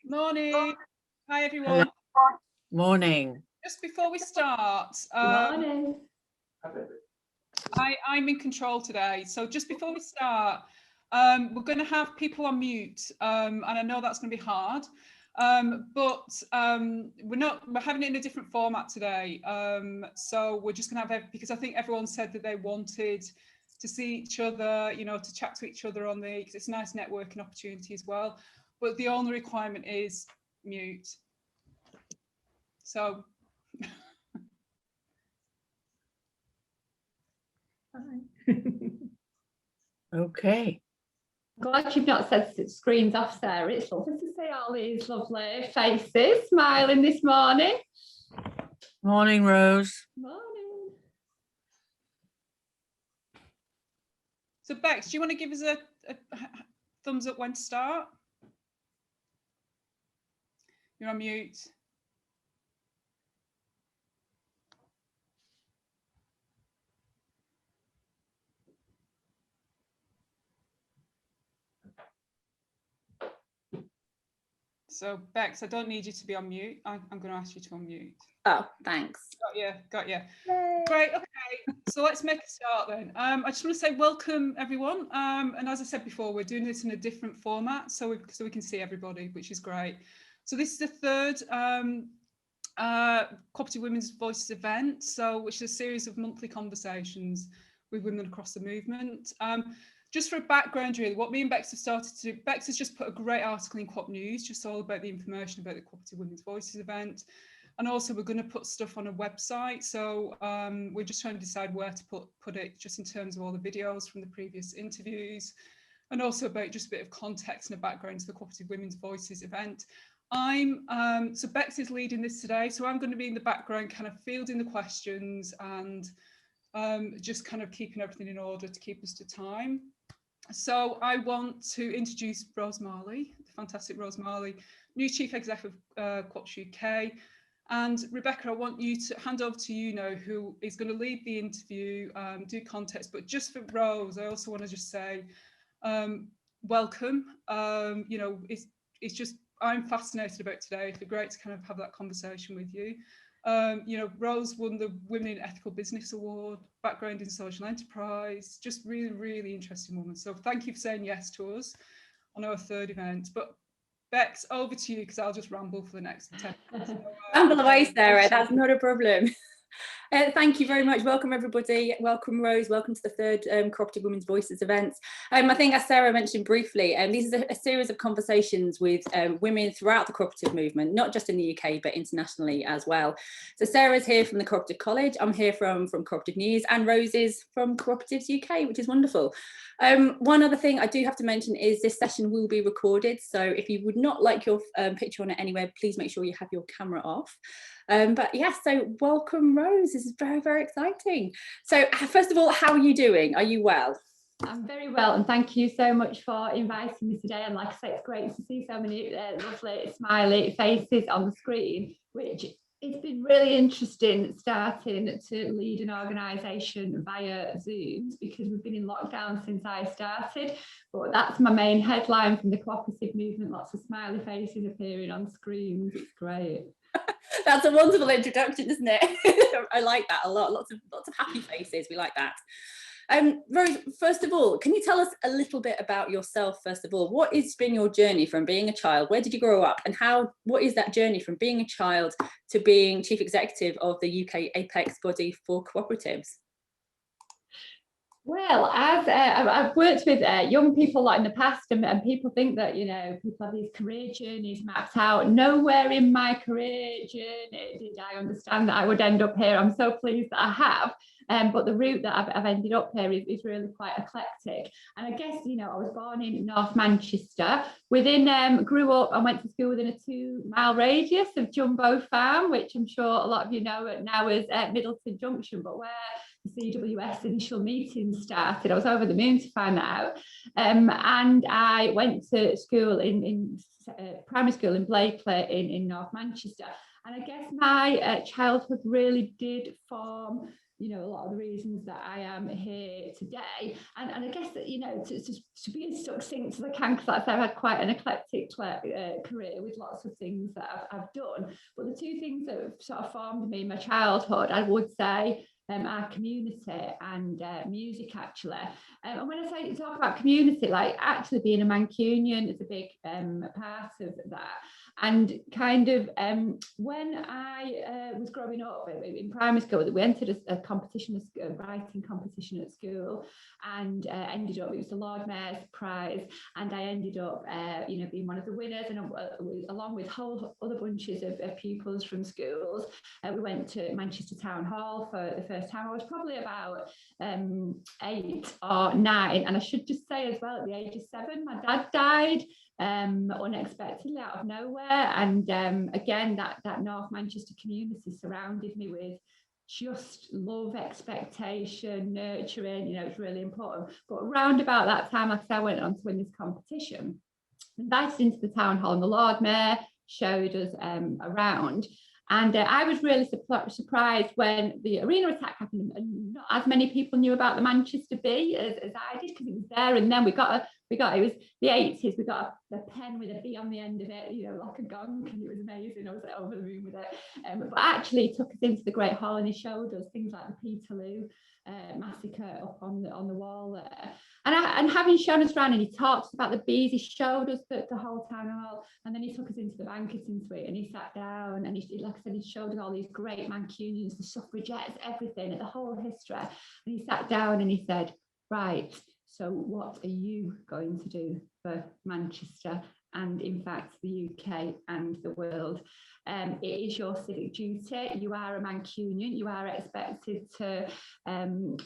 Morning. Hi, Hello. everyone. Morning. Just before we start, Morning. I'm in control today. So just before we start, we're going to have people on mute, and I know that's going to be hard, but we're having it in a different format today. So we're just going to have, because I think everyone said that they wanted to see each other, you know, to chat to each other on the, because it's a nice networking opportunity as well. But the only requirement is mute. So Okay. Glad you've not said screens off, Sarah. It's lovely to see all these lovely faces smiling this morning. Morning, Rose. Morning. So Bex, do you want to give us a thumbs up when to start? You're on mute. So Bex, I don't need you to be on mute. I'm going to ask you to unmute. Oh, thanks. Got you. Yay. Great. Okay. So let's make a start then. I just want to say welcome everyone. And as I said before, we're doing this in a different format, so we can see everybody, which is great. So this is the third Co-operative Women's Voices event, which is a series of monthly conversations with women across the movement. Just for a background, really, what me and Bex have started to do, Bex has just put a great article in Co-op News, just all about the information about the Co-operative Women's Voices event. And also we're going to put stuff on a website. So we're just trying to decide where to put it, just in terms of all the videos from the previous interviews, and also about just a bit of context and a background to the Co-operative Women's Voices event. So Bex is leading this today, so I'm going to be in the background kind of fielding the questions and just kind of keeping everything in order to keep us to time. So I want to introduce Rose Marley, the fantastic Rose Marley, new Chief Executive of Co-operatives UK. And Rebecca, I want you to hand over to you now, who is going to lead the interview, do context. But just for Rose, I also want to just say, welcome. You know, it's just, I'm fascinated about today. It'd be great to kind of have that conversation with you. You know, Rose won the Women in Ethical Business Award, background in social enterprise, just really, really interesting woman. So thank you for saying yes to us on our third event. But Bex, over to you, because I'll just ramble for the next 10 minutes. So, ramble away, Sarah, that's not a problem. Thank you very much. Welcome, everybody. Welcome, Rose. Welcome to the third Co-operative Women's Voices event. I think, as Sarah mentioned briefly, this is a series of conversations with women throughout the cooperative movement, not just in the UK, but internationally as well. So Sarah's here from the Cooperative College. I'm here from Cooperative News, and Rose is from Cooperatives UK, which is wonderful. One other thing I do have to mention is this session will be recorded. So if you would not like your picture on it anywhere, please make sure you have your camera off. But yes, so welcome, Rose. This is very, very exciting. So first of all, how are you doing? Are you well? I'm very well, and thank you so much for inviting me today. And like I say, it's great to see so many lovely smiley faces on the screen, which it's been really interesting starting to lead an organisation via Zooms, because we've been in lockdown since I started. But that's my main headline from the cooperative movement, lots of smiley faces appearing on screens. It's great. That's a wonderful introduction, isn't it? I like that a lot. Lots of happy faces. We like that. Rose, first of all, can you tell us a little bit about yourself? First of all, what has been your journey from being a child? Where did you grow up, and what is that journey from being a child to being chief executive of the UK apex body for cooperatives? Well, as I've worked with young people a lot in the past, and people think that, you know, people have these career journeys mapped out. Nowhere in my career journey did I understand that I would end up here. I'm so pleased that I have. But the route that I've ended up here is really quite eclectic. And I guess, you know, I was born in North Manchester. Grew up and went to school within a 2-mile radius of Jumbo Farm, which I'm sure a lot of you know now as Middleton Junction, but where the CWS initial meeting started. I was over the moon to find that out. And I went to school in primary school in Blakely in North Manchester. And I guess my childhood really did form you know, a lot of the reasons that I am here today. And I guess that, you know, to be as succinct as I can, because I've had quite an eclectic career with lots of things that I've done. But the two things that have sort of formed me in my childhood, I would say, our community and music, actually. And when I talk about community, like actually being a Mancunian is a big part of that. And kind of when I was growing up in primary school, we entered a competition, a writing competition at school, and ended up, it was the Lord Mayor's Prize, and I ended up you know, being one of the winners, and along with whole other bunches of pupils from schools, we went to Manchester Town Hall for the first time. I was probably about 8 or 9, and I should just say as well, at the age of 7, my dad died unexpectedly out of nowhere, and again, that North Manchester community surrounded me with just love, expectation, nurturing. You know, it's really important. But around about that time, like I went on to win this competition, invited into the town hall, and the Lord Mayor showed us around. And I was really surprised when the arena attack happened, and not as many people knew about the Manchester Bee as I did, because it was there. And then we got it was the 80s, we got a pen with a bee on the end of it, you know, like a gong, and it was amazing. I was like over the moon with it. But actually he took us into the Great Hall, and he showed us things like the Peterloo massacre up on the wall there. And having shown us around, and he talked about the bees, he showed us the whole town hall, and then he took us into the banqueting suite, and he sat down, and he, like I said, he showed us all these great Mancunians, the suffragettes, everything, the whole history. And he sat down and he said, right, so what are you going to do for Manchester, and in fact the UK and the world? It is your civic duty. You are a Mancunian. You are expected to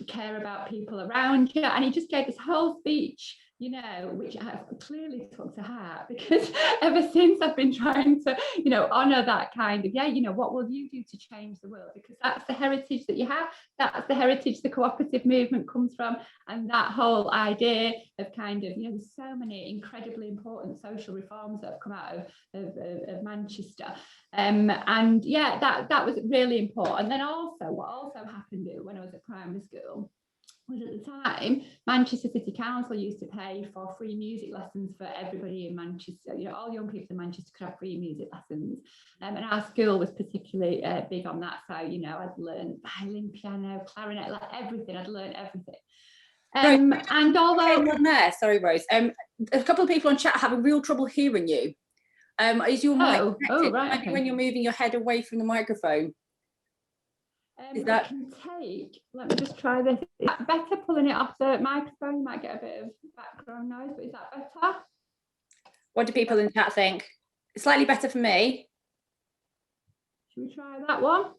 care about people around you. And he just gave this whole speech, you know, which I have clearly took to heart, because ever since I've been trying to, you know, honour that kind of, you know, what will you do to change the world? Because that's the heritage that you have. That's the heritage the cooperative movement comes from. And that whole idea of kind of, you know, there's so many incredibly important social reforms that have come out of Manchester. And yeah, that was really important. And then also, what also happened when I was at primary school was, at the time, Manchester City Council used to pay for free music lessons for everybody in Manchester. You know, all young people in Manchester could have free music lessons. And our school was particularly big on that. So, you know, I'd learned violin, piano, clarinet, like everything. I'd learned everything. And although there, sorry, Rose, a couple of people on chat have a real trouble hearing you. Is your mic connected? Right, Maybe when you're moving your head away from the microphone. Is that... I can take, let me just try this. Is that better, pulling it off the microphone? You might get a bit of background noise, but is that better? What do people in chat think? It's slightly better for me. Should we try that one?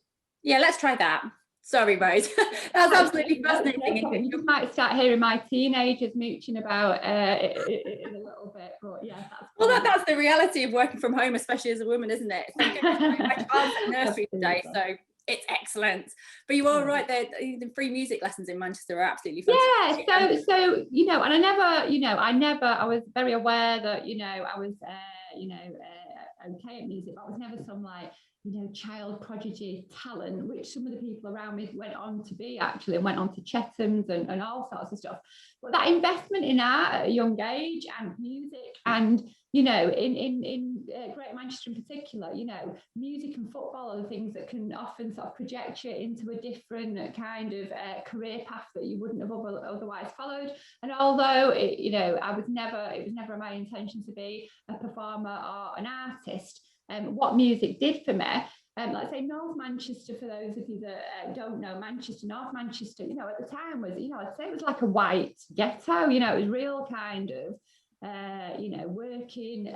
Yeah, let's try that. Sorry, Rose. That's absolutely fascinating. No, you might start hearing my teenagers mooching about in a little bit, but yeah. That's the reality of working from home, especially as a woman, isn't it? So my child's at nursery today, so it's excellent. But you are right there. The free music lessons in Manchester are absolutely fantastic. Yeah. So you know, and I was very aware that, you know, I was okay at music, but I was never some, like, you know, child prodigy talent, which some of the people around me went on to be, actually, and went on to Chetham's and all sorts of stuff. But that investment in art at a young age, and music, and, you know, in Greater Manchester in particular, you know, music and football are the things that can often sort of project you into a different kind of career path that you wouldn't have otherwise followed. And although it was never my intention to be a performer or an artist, what music did for me, let's say North Manchester, for those of you that don't know Manchester, North Manchester, you know, at the time was, you know, I'd say it was like a white ghetto, you know, it was real kind of, you know, working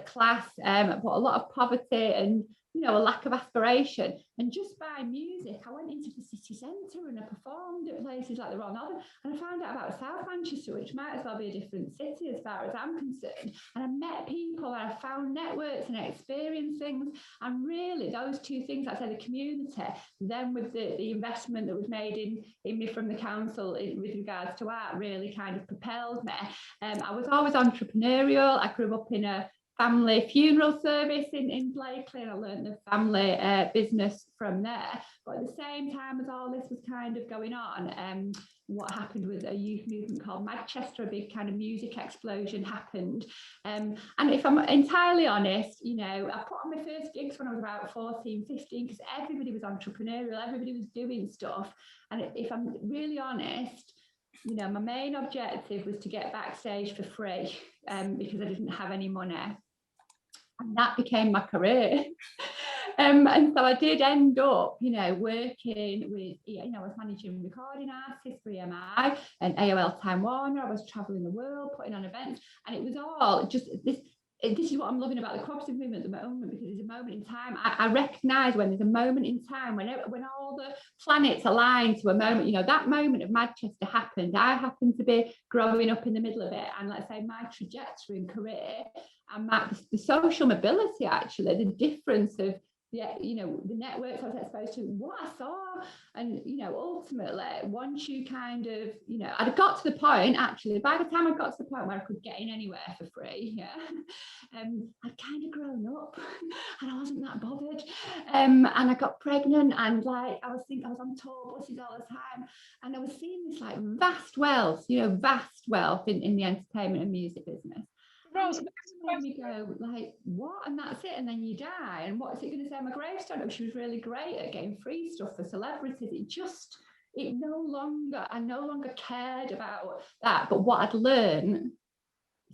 class, but a lot of poverty and, you know, a lack of aspiration. And just by music, I went into the city centre and I performed at places like the Royal Northern, and I found out about South Manchester, which might as well be a different city as far as I'm concerned. And I met people, and I found networks and experienced things. And really, those two things, like I say, the community, then with the investment that was made in me from the council with regards to art, really kind of propelled me. I was always entrepreneurial. I grew up in a family funeral service in Blakely, and I learned the family business from there. But at the same time as all this was kind of going on, what happened with a youth movement called Manchester, a big kind of music explosion happened. And if I'm entirely honest, you know, I put on my first gigs when I was about 14, 15, because everybody was entrepreneurial, everybody was doing stuff. And if I'm really honest, you know, my main objective was to get backstage for free because I didn't have any money. And that became my career. And so I did end up, you know, working with, you know, I was managing recording artists for EMI and AOL Time Warner. I was traveling the world, putting on events, and it was all just this. This is what I'm loving about the cooperative movement at the moment, because there's a moment in time. I recognise when there's a moment in time when all the planets align to a moment, you know, that moment of Manchester happened. I happened to be growing up in the middle of it, and let's say my trajectory and career and the social mobility, actually, the difference of, yeah, you know, the networks I was exposed to, what I saw. And, you know, ultimately, once you kind of, you know, I'd got to the point, actually, by the time I got to the point where I could get in anywhere for free, yeah, I'd kind of grown up and I wasn't that bothered. And I got pregnant, and like, I was on tour buses all the time, and I was seeing this like vast wealth, you know, vast wealth in the entertainment and music business. Rose, made me go like, what? And that's it, and then you die, and what's it going to say on my gravestone? Oh, she was really great at getting free stuff for celebrities. I no longer cared about that. But what I'd learned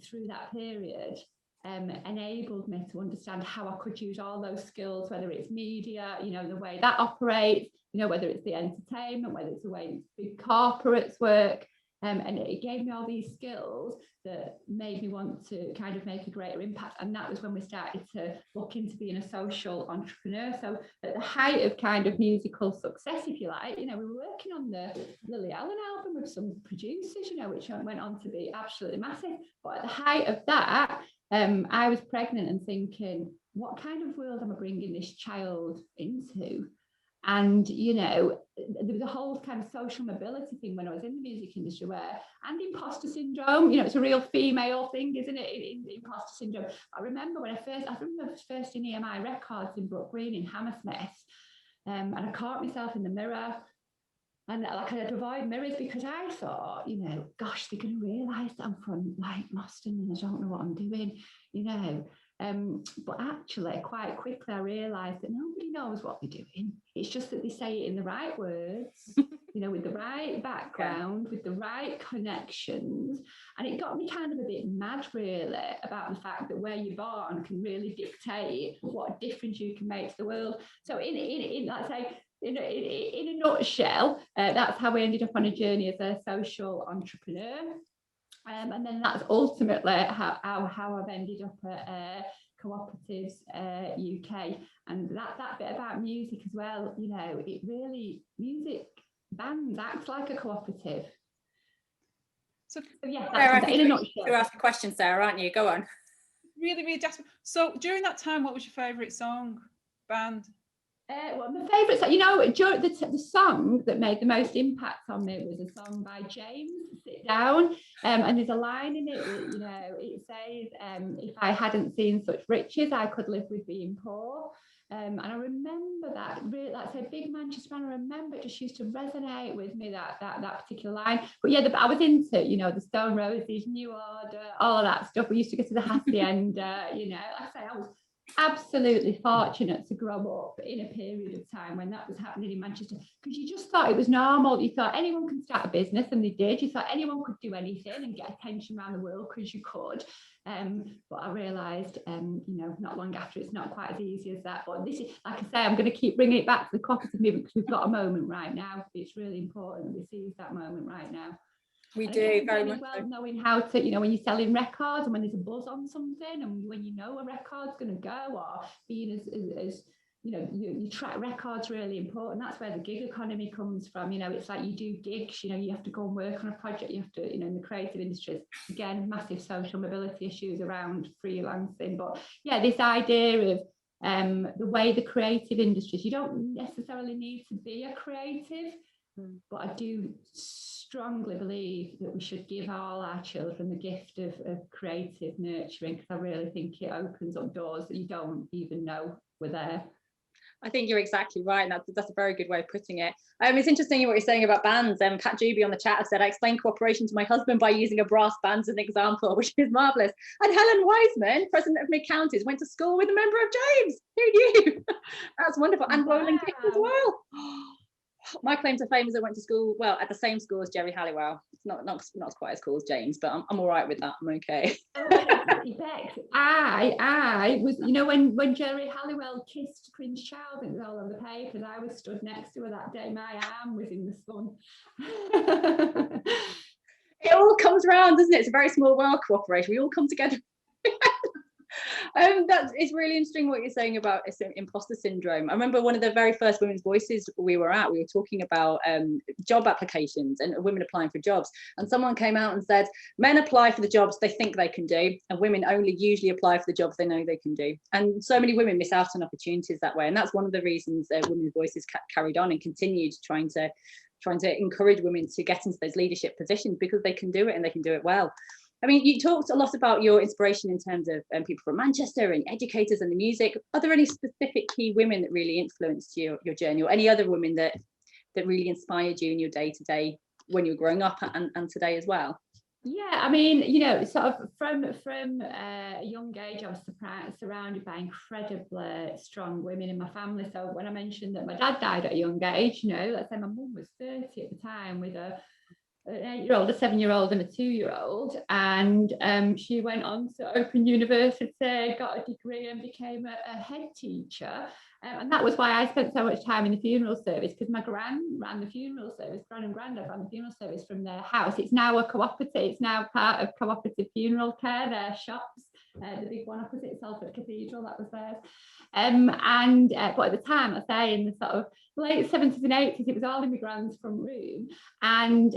through that period enabled me to understand how I could use all those skills, whether it's media, you know, the way that operates, you know, whether it's the entertainment, whether it's the way big corporates work. And it gave me all these skills that made me want to kind of make a greater impact. And that was when we started to look into being a social entrepreneur. So at the height of kind of musical success, if you like, you know, we were working on the Lily Allen album with some producers, you know, which went on to be absolutely massive. But at the height of that, I was pregnant and thinking, what kind of world am I bringing this child into? And, you know, there was a whole kind of social mobility thing when I was in the music industry and imposter syndrome, you know, it's a real female thing, isn't it? Imposter syndrome. I remember I was first in EMI Records in Brook Green in Hammersmith, and I caught myself in the mirror, and like I had to avoid mirrors because I thought, you know, gosh, they're going to realise that I'm from like Moston and I don't know what I'm doing, you know. But actually, quite quickly, I realised that nobody knows what they're doing. It's just that they say it in the right words, you know, with the right background, with the right connections. And it got me kind of a bit mad, really, about the fact that where you're born can really dictate what difference you can make to the world. So in let's say, in a nutshell, that's how we ended up on a journey as a social entrepreneur. And then that's ultimately how I've ended up at Co-operatives UK. And that bit about music as well, you know, it really, music bands act like a cooperative. So yeah, Sarah, that's in a nutshell. You're asking questions, Sarah, aren't you? Go on. Really, really desperate. So during that time, what was your favourite song, band? Well, my favourite song, you know, the song that made the most impact on me was a song by James, Sit Down, and there's a line in it that, you know, it says, if I hadn't seen such riches, I could live with being poor. And I remember that, really, that's a big Manchester man. I remember it just used to resonate with me, that particular line. But yeah, I was into, you know, the Stone Roses, New Order, all of that stuff. We used to go to the Hacienda, you know, like I say, I was absolutely fortunate to grow up in a period of time when that was happening in Manchester, because you just thought it was normal. You thought anyone could start a business, and they did. You thought anyone could do anything and get attention around the world because you could. But I realised, you know, not long after, it's not quite as easy as that. But this is, like I say, I'm going to keep bringing it back to the cooperative movement because we've got a moment right now. It's really important that we seize that moment right now. We do very much. Well, knowing how to, you know, when you're selling records and when there's a buzz on something, and when you know a record's going to go, or being as you know, you track records, really important. That's where the gig economy comes from. You know, it's like you do gigs, you know, you have to go and work on a project, you have to, you know, in the creative industries, again, massive social mobility issues around freelancing. But yeah, this idea of the way the creative industries, you don't necessarily need to be a creative, but I do strongly believe that we should give all our children the gift of creative nurturing, because I really think it opens up doors that you don't even know were there. I think you're exactly right, and that's a very good way of putting it. It's interesting what you're saying about bands. Pat Juby on the chat said, I explained cooperation to my husband by using a brass band as an example, which is marvellous. And Helen Wiseman, president of Mid Counties, went to school with a member of James. Who knew? That's wonderful. And Roland Gibb as well. My claim to fame is I went to school, well, at the same school as Jerry Halliwell. It's not quite as cool as James, but I'm all right with that. I'm okay. Bex, I was, you know, when Jerry Halliwell kissed Prince Charles, it was all over the papers. I was stood next to her that day. My arm was in the sun. It all comes around, doesn't it? It's a very small world, cooperation. We all come together. It's really interesting what you're saying about imposter syndrome. I remember one of the very first Women's Voices we were talking about job applications and women applying for jobs, and someone came out and said men apply for the jobs they think they can do, and women only usually apply for the jobs they know they can do. And so many women miss out on opportunities that way, and that's one of the reasons Women's Voices carried on and continued trying to encourage women to get into those leadership positions, because they can do it and they can do it well. I mean, you talked a lot about your inspiration in terms of people from Manchester and educators and the music. Are there any specific key women that really influenced your journey, or any other women that really inspired you in your day-to-day when you were growing up and today as well? Yeah, I mean, you know, sort of from a young age, I was surrounded by incredibly strong women in my family. So when I mentioned that my dad died at a young age, you know, let's say my mum was 30 at the time with an 8-year-old, a 7-year-old and a 2-year-old, and she went on to Open University, got a degree and became a head teacher, and that was why I spent so much time in the funeral service, because my gran ran the funeral service. Gran and granddad ran the funeral service from their house. It's now a cooperative, it's now part of Cooperative Funeral Care, their shops, the big one opposite Salford Cathedral, that was theirs. But at the time, I say in the sort of late 70s and 80s, it was all in my gran's front room, and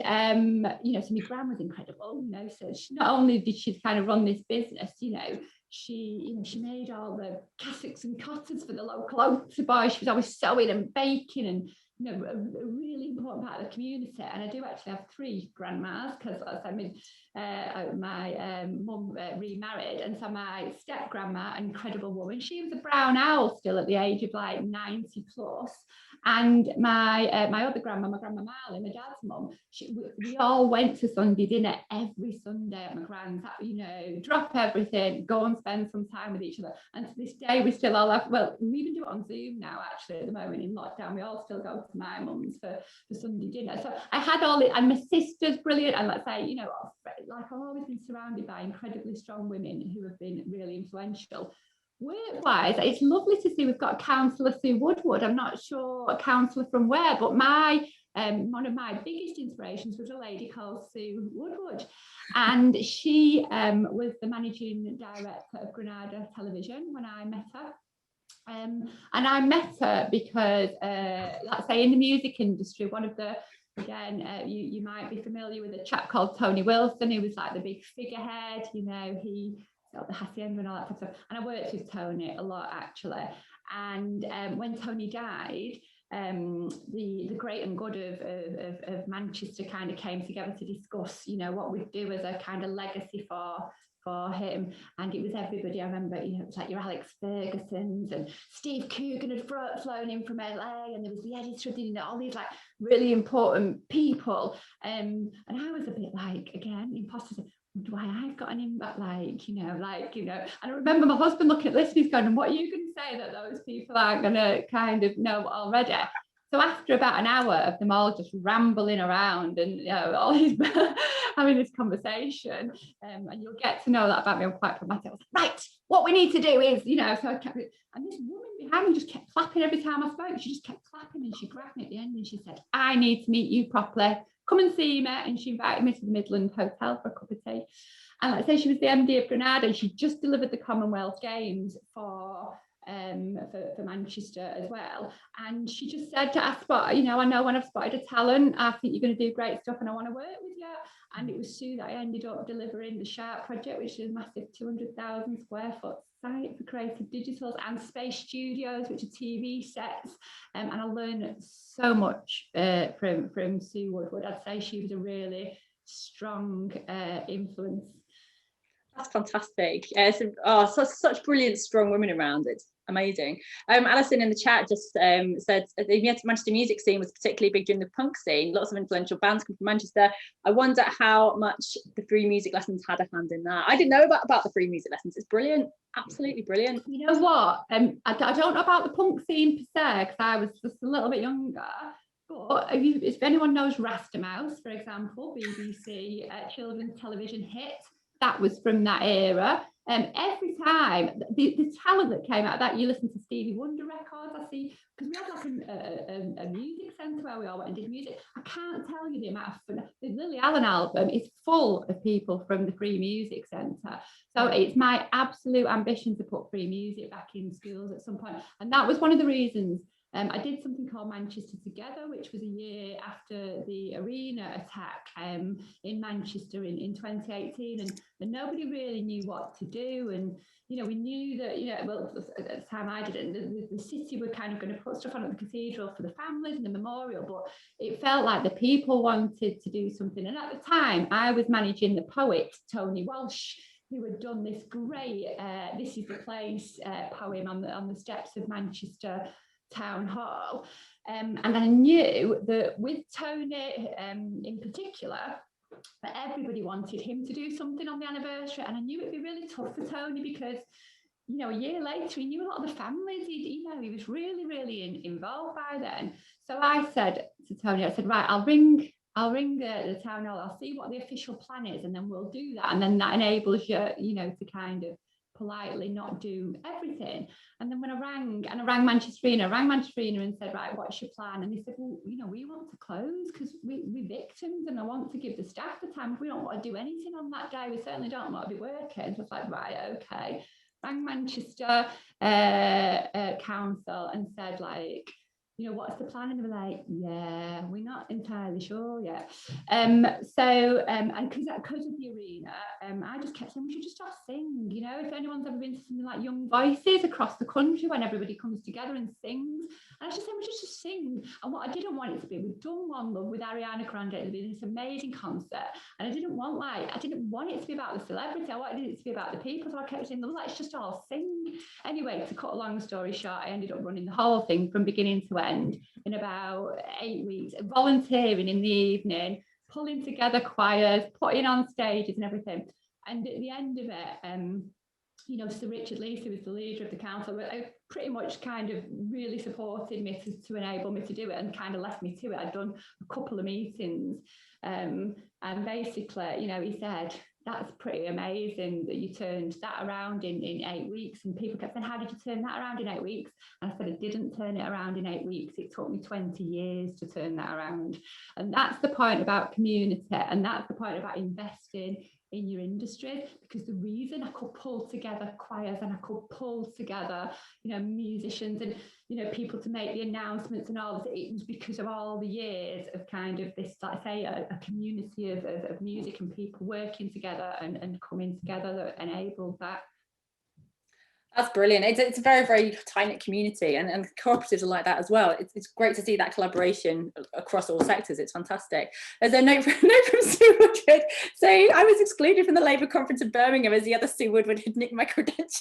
you know, so my gran was incredible, you know. So she, not only did she kind of run this business, you know, she made all the cassocks and cottons for the local altar boys. She was always sewing and baking, and you know, a really important part of the community. And I do actually have 3 grandmas, because I mean, my mum remarried, and so my step grandma, an incredible woman, she was a brown owl still at the age of like 90 plus. And my other grandma, my grandma Marley, my dad's mum, we all went to Sunday dinner every Sunday at my grand's. You know, drop everything, go and spend some time with each other. And to this day, we still all have, well, we even do it on Zoom now, actually, at the moment in lockdown. We all still go to my mum's for Sunday dinner. So I had all it, and my sister's brilliant. And let's say, you know, like I've always been surrounded by incredibly strong women who have been really influential. Work-wise, it's lovely to see we've got a counsellor, Sue Woodward. I'm not sure a counsellor from where, but my one of my biggest inspirations was a lady called Sue Woodward, and she was the managing director of Granada Television when I met her. And I met her because, let's say, in the music industry, one of the, again, you might be familiar with a chap called Tony Wilson, who was like the big figurehead, you know, he got the hacienda and all that stuff. And I worked with Tony a lot, actually. And when Tony died, the great and good of Manchester kind of came together to discuss, you know, what we'd do as a kind of legacy for him. And it was everybody. I remember, you know, it was like your Alex Ferguson's, and Steve Coogan had flown in from LA, and there was the editor, you know, all these like really important people. And I was a bit like, again, imposter syndrome. Why I've got an impact, you know. And I remember my husband looking at this and he's going, what are you going to say that those people aren't going to kind of know already? So after about an hour of them all just rambling around and, you know, all these having this conversation, and you'll get to know that about me, I'm quite pragmatic. I was like, right, what we need to do is, you know, so I kept, and this woman behind me just kept clapping every time I spoke. She just kept clapping, and she grabbed me at the end and she said, I need to meet you properly. Come and see me. And she invited me to the Midland Hotel for a cup of tea. And like I say, she was the MD of Granada, and she just delivered the Commonwealth Games for Manchester as well. And she just said, I know when I've spotted a talent, I think you're going to do great stuff and I want to work with you. And it was Sue that I ended up delivering the Sharp project, which is a massive 200,000 square foot site for creative digitals, and Space Studios, which are TV sets. And I learned so much from Sue Woodward. I'd say she was a really strong influence. That's fantastic. Such brilliant, strong women around. It's amazing. Alison in the chat just said the Manchester music scene was particularly big during the punk scene. Lots of influential bands come from Manchester. I wonder how much the free music lessons had a hand in that. I didn't know about the free music lessons. It's brilliant, absolutely brilliant. You know what? I don't know about the punk scene per se, because I was just a little bit younger. But if anyone knows Rasta Mouse, for example, BBC children's television hit, that was from that era. Every time the talent that came out of that, you listen to Stevie Wonder records, I see, because we had like a music centre where we all went and did music. I can't tell you the amount of fun. The Lily Allen album is full of people from the Free Music Centre. So it's my absolute ambition to put free music back in schools at some point. And that was one of the reasons I did something called Manchester Together, which was a year after the arena attack in Manchester in 2018, and nobody really knew what to do. And we knew that well, at the time I didn't, the city were kind of going to put stuff on at the cathedral for the families and the memorial, but it felt like the people wanted to do something. And at the time, I was managing the poet Tony Walsh, who had done this great "This Is the Place" poem on the steps of Manchester Town Hall, and I knew that with Tony in particular, that everybody wanted him to do something on the anniversary, and I knew it'd be really tough for Tony because a year later he knew a lot of the families. He was really involved by then. So I said to Tony, I said, right, I'll ring the town hall, I'll see what the official plan is, and then we'll do that, and then that enables you to kind of politely not do everything. And then when I rang Manchester Arena and said, right, what's your plan? And they said, well, we want to close because we're victims, and I want to give the staff the time. If we don't want to do anything on that day, we certainly don't want to be working. So I was like, right, okay. Rang Manchester Council and said, like, what's the plan? And they were like, yeah, we're not entirely sure yet. And because of the arena, I just kept saying we should just all sing. If anyone's ever been to something like Young Voices across the country when everybody comes together and sings, and I was just saying we should just sing. And what I didn't want it to be, we've done One Love with Ariana Grande, it's been this amazing concert, and I didn't want it to be about the celebrity. I wanted it to be about the people. So I kept saying, let's just all sing. Anyway, to cut a long story short, I ended up running the whole thing from beginning to end in about 8 weeks, volunteering in the evening, pulling together choirs, putting on stages and everything. And at the end of it, Sir Richard Lees, who was the leader of the council, pretty much kind of really supported me to enable me to do it, and kind of left me to it. I'd done a couple of meetings, and basically, he said, that's pretty amazing that you turned that around in 8 weeks. And people kept saying, how did you turn that around in 8 weeks? And I said, I didn't turn it around in 8 weeks. It took me 20 years to turn that around. And that's the point about community, and that's the point about investing in your industry, because the reason I could pull together choirs and I could pull together, musicians and, people to make the announcements and all this, it was because of all the years of kind of this, like I say, a community of music and people working together and coming together that enabled that. That's brilliant. It's a very, very tight-knit community, and cooperatives are like that as well. It's great to see that collaboration across all sectors. It's fantastic. There's a note from Sue Woodward saying, I was excluded from the Labour conference in Birmingham as the other Sue Woodward had nicked my credentials.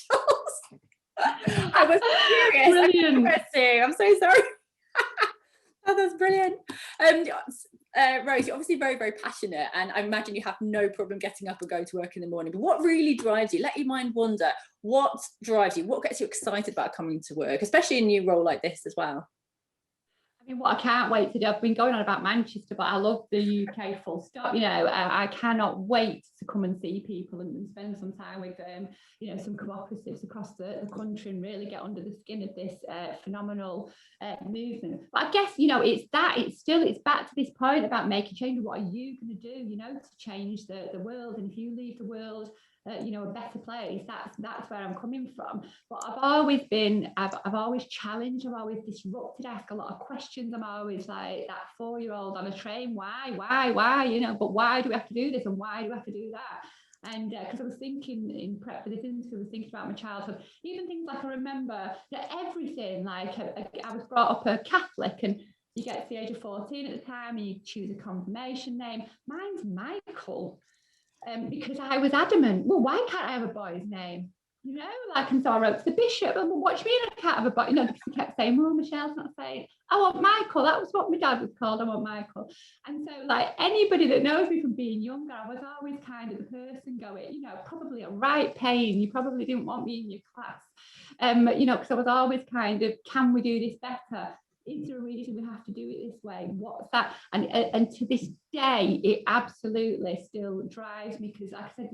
I was furious. Brilliant. I'm so sorry. Oh, that's brilliant. Rose, you're obviously very, very passionate, and I imagine you have no problem getting up and going to work in the morning. But what really drives you? Let your mind wander. What drives you? What gets you excited about coming to work, especially in a new role like this as well? I mean, what I can't wait to do, I've been going on about Manchester, but I love the UK full stop. I cannot wait to come and see people and spend some time with some cooperatives across the country and really get under the skin of this phenomenal movement. But I guess, it's back to this point about making change. What are you going to do, to change the world? And if you leave the world a better place. That's where I'm coming from. But I've always challenged, I've always disrupted, ask a lot of questions. I'm always like that 4-year-old on a train. Why, but why do we have to do this, and why do we have to do that? And because I was thinking in prep for this interview, I was thinking about my childhood, even things like I remember that everything, like I was brought up a Catholic, and you get to the age of 14 at the time and you choose a confirmation name. Mine's Michael, because I was adamant, well, why can't I have a boy's name? And so I wrote to the bishop, and well, what do you mean I can't have a boy? Because he kept saying, well, Michelle's not saying, I want Michael. That was what my dad was called, I want Michael. And so, like, anybody that knows me from being younger, I was always kind of the person going, probably a right pain. You probably didn't want me in your class, because I was always kind of, can we do this better? Is there a reason we have to do it this way? What's that? And to this day, it absolutely still drives me, because, like I said,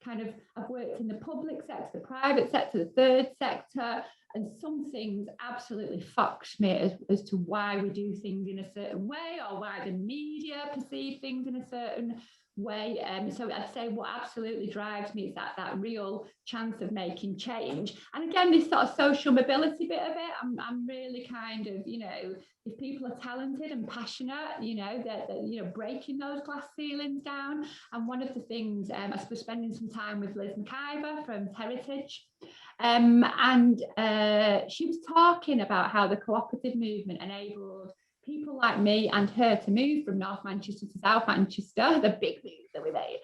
kind of, I've worked in the public sector, the private sector, the third sector, and some things absolutely fox me as to why we do things in a certain way, or why the media perceive things in a certain way. So I'd say what absolutely drives me is that real chance of making change. And again, this sort of social mobility bit of it, I'm really kind of, if people are talented and passionate, that breaking those glass ceilings down. And one of the things, I was spending some time with Liz McIver from Heritage, and she was talking about how the cooperative movement enabled people like me and her to move from North Manchester to South Manchester, the big move that we made.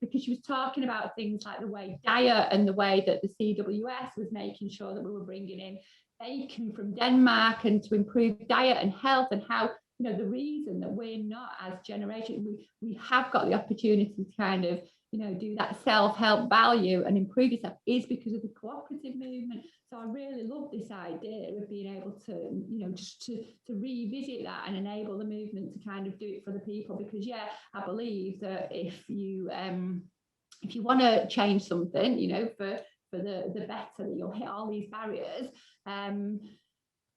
Because she was talking about things like the way diet and the way that the CWS was making sure that we were bringing in bacon from Denmark and to improve diet and health, and how, the reason that we're not, as generation, we have got the opportunity to kind of, do that self-help value and improve yourself is because of the cooperative movement. So I really love this idea of being able to, just to revisit that and enable the movement to kind of do it for the people. Because, I believe that if you want to change something, for the better, that you'll hit all these barriers.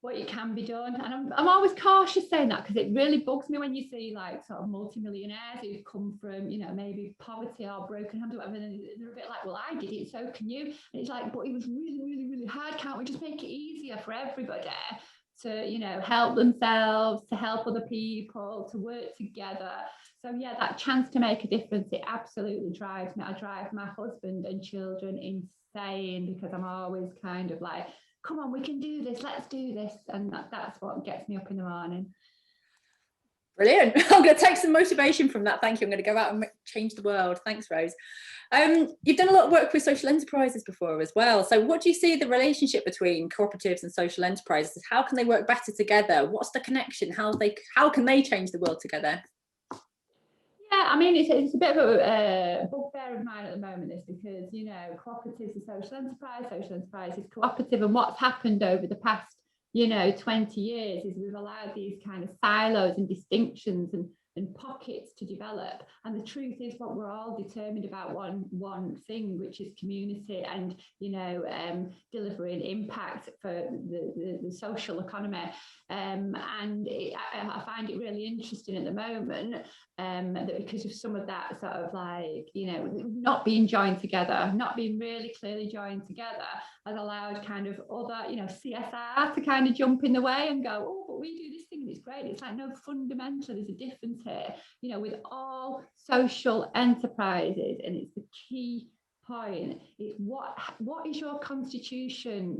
What it can be done. And I'm always cautious saying that, because it really bugs me when you see like sort of multimillionaires who've come from, maybe poverty or broken homes or whatever, and they're a bit like, well, I did it, so can you? And it's like, but it was really, really, really hard. Can't we just make it easier for everybody to, help themselves, to help other people, to work together? So that chance to make a difference, it absolutely drives me. I drive my husband and children insane, because I'm always kind of like, come on, we can do this, let's do this. And that's what gets me up in the morning. Brilliant. I'm going to take some motivation from that. Thank you. I'm going to go out and change the world. Thanks, Rose. You've done a lot of work with social enterprises before as well. So what do you see the relationship between cooperatives and social enterprises? How can they work better together? What's the connection? How can they change the world together? Yeah, I mean, it's a bit of a bugbear of mine at the moment, this, because, cooperatives are social enterprise is cooperative. And what's happened over the past, 20 years is we've allowed these kind of silos and distinctions and pockets to develop. And the truth is, what we're all determined about one thing, which is community and, delivering impact for the social economy. I find it really interesting at the moment that because of some of that sort of like, not being joined together, not being really clearly joined together, has allowed kind of other, CSR to kind of jump in the way and go, oh, but we do this thing and it's great. It's like, no, fundamentally, there's a difference here, with all social enterprises. And it's the key point, is what is your constitution,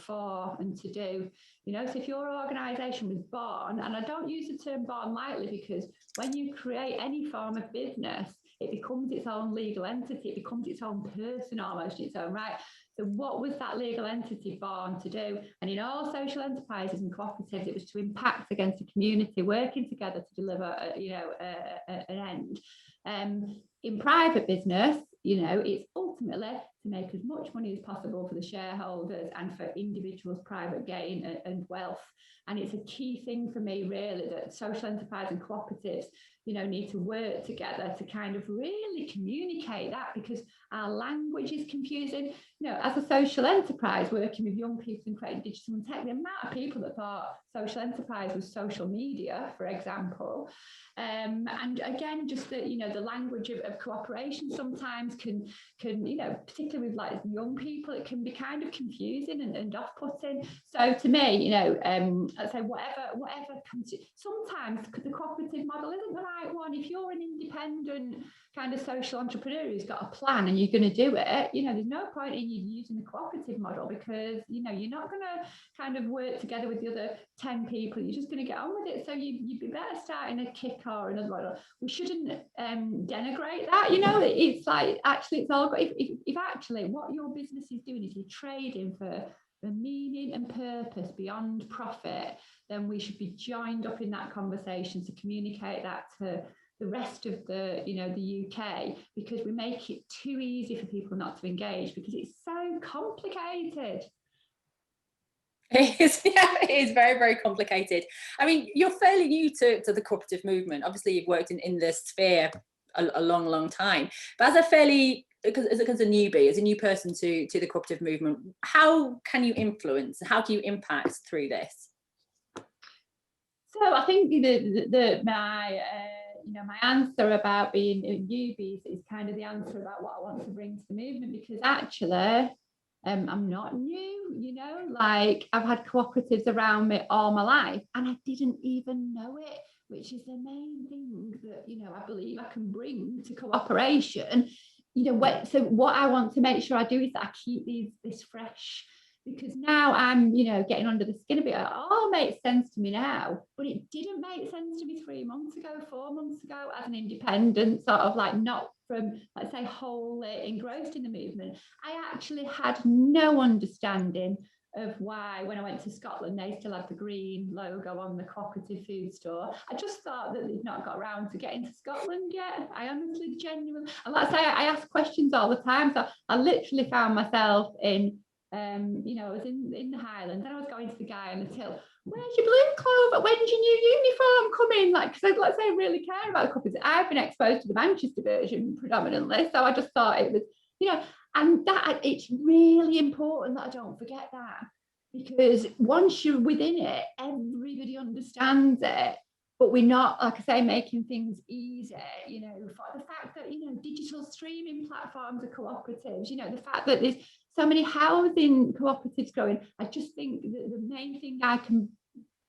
for and to do, so if your organisation was born, and I don't use the term born lightly, because when you create any form of business, it becomes its own legal entity, it becomes its own person almost in its own right. So what was that legal entity born to do? And in all social enterprises and cooperatives, it was to impact against the community, working together to deliver, an end. In private business, it's ultimately to make as much money as possible for the shareholders and for individuals' private gain and wealth. And it's a key thing for me, really, that social enterprise and cooperatives, need to work together to kind of really communicate that, because our language is confusing. As a social enterprise working with young people and creating digital and tech, the amount of people that thought social enterprise was social media, for example. And again, just the language of cooperation sometimes can particularly with like young people, it can be kind of confusing and off-putting. So to me, I'd say whatever comes to, sometimes the cooperative model isn't the right one. If you're an independent kind of social entrepreneur who's got a plan and you're going to do it, there's no point in you using the cooperative model, because you're not going to kind of work together with the other 10 people. You're just going to get on with it. So you'd be better starting a kick or another model. We shouldn't denigrate that. It's like, actually it's all good. If actually what your business is doing is you're trading for the meaning and purpose beyond profit, then we should be joined up in that conversation to communicate that to the rest of the UK, because we make it too easy for people not to engage because it's so complicated. It is very, very complicated. I mean, you're fairly new to the cooperative movement. Obviously, you've worked in this sphere a long time. But as a newbie, as a new person to the cooperative movement, how can you influence? How do you impact through this? So I think my answer about being a newbie is kind of the answer about what I want to bring to the movement, because actually I'm not new, like I've had cooperatives around me all my life and I didn't even know it, which is the main thing that, I believe I can bring to cooperation. So what I want to make sure I do is that I keep this fresh, because now I'm, getting under the skin a bit. It all makes sense to me now, but it didn't make sense to me 3 months ago, 4 months ago, as an independent, sort of like not from, let's say, wholly engrossed in the movement. I actually had no understanding of why, when I went to Scotland, they still had the green logo on the cooperative food store. I just thought that they'd not got around to getting to Scotland yet. I honestly, genuinely, and like I say, I ask questions all the time. So I literally found myself in, I was in the Highlands and I was going to the guy on the till, where's your blue clover? When's your new uniform coming? Like, because let's say I really care about the cooperative. I've been exposed to the Manchester version predominantly, so I just thought it was, and that it's really important that I don't forget that, because once you're within it, everybody understands it. But we're not, like I say, making things easy, for the fact that, digital streaming platforms are cooperatives, the fact that there's so many housing cooperatives growing. I just think that the main thing I can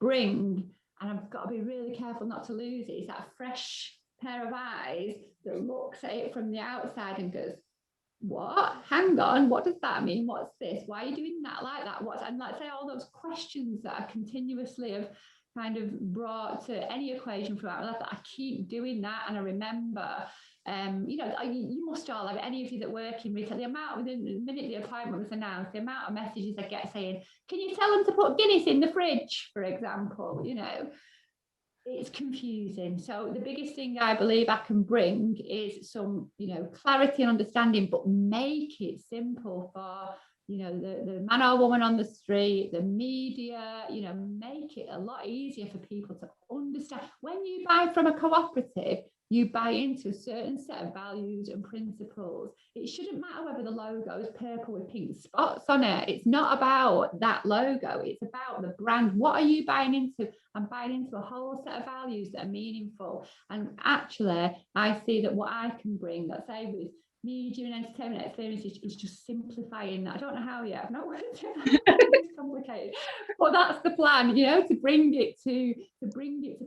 bring, and I've got to be really careful not to lose it, is that fresh pair of eyes that looks at it from the outside and goes, what? Hang on, what does that mean? What's this? Why are you doing that like that? And let's say all those questions that I continuously have kind of brought to any equation throughout my life, that I keep doing that. And I remember, you must all have, any of you that work in retail, the minute the appointment was announced, the amount of messages I get saying, can you tell them to put Guinness in the fridge, for example, it's confusing. So the biggest thing I believe I can bring is some, clarity and understanding, but make it simple for, the man or woman on the street, the media, make it a lot easier for people to understand. When you buy from a cooperative, you buy into a certain set of values and principles. It shouldn't matter whether the logo is purple with pink spots on it. It's not about that logo. It's about the brand. What are you buying into? I'm buying into a whole set of values that are meaningful. And actually, I see that what I can bring, let's say with media and entertainment experiences, is just simplifying that. I don't know how yet. I've not worked it. It's complicated, but that's the plan. To bring it to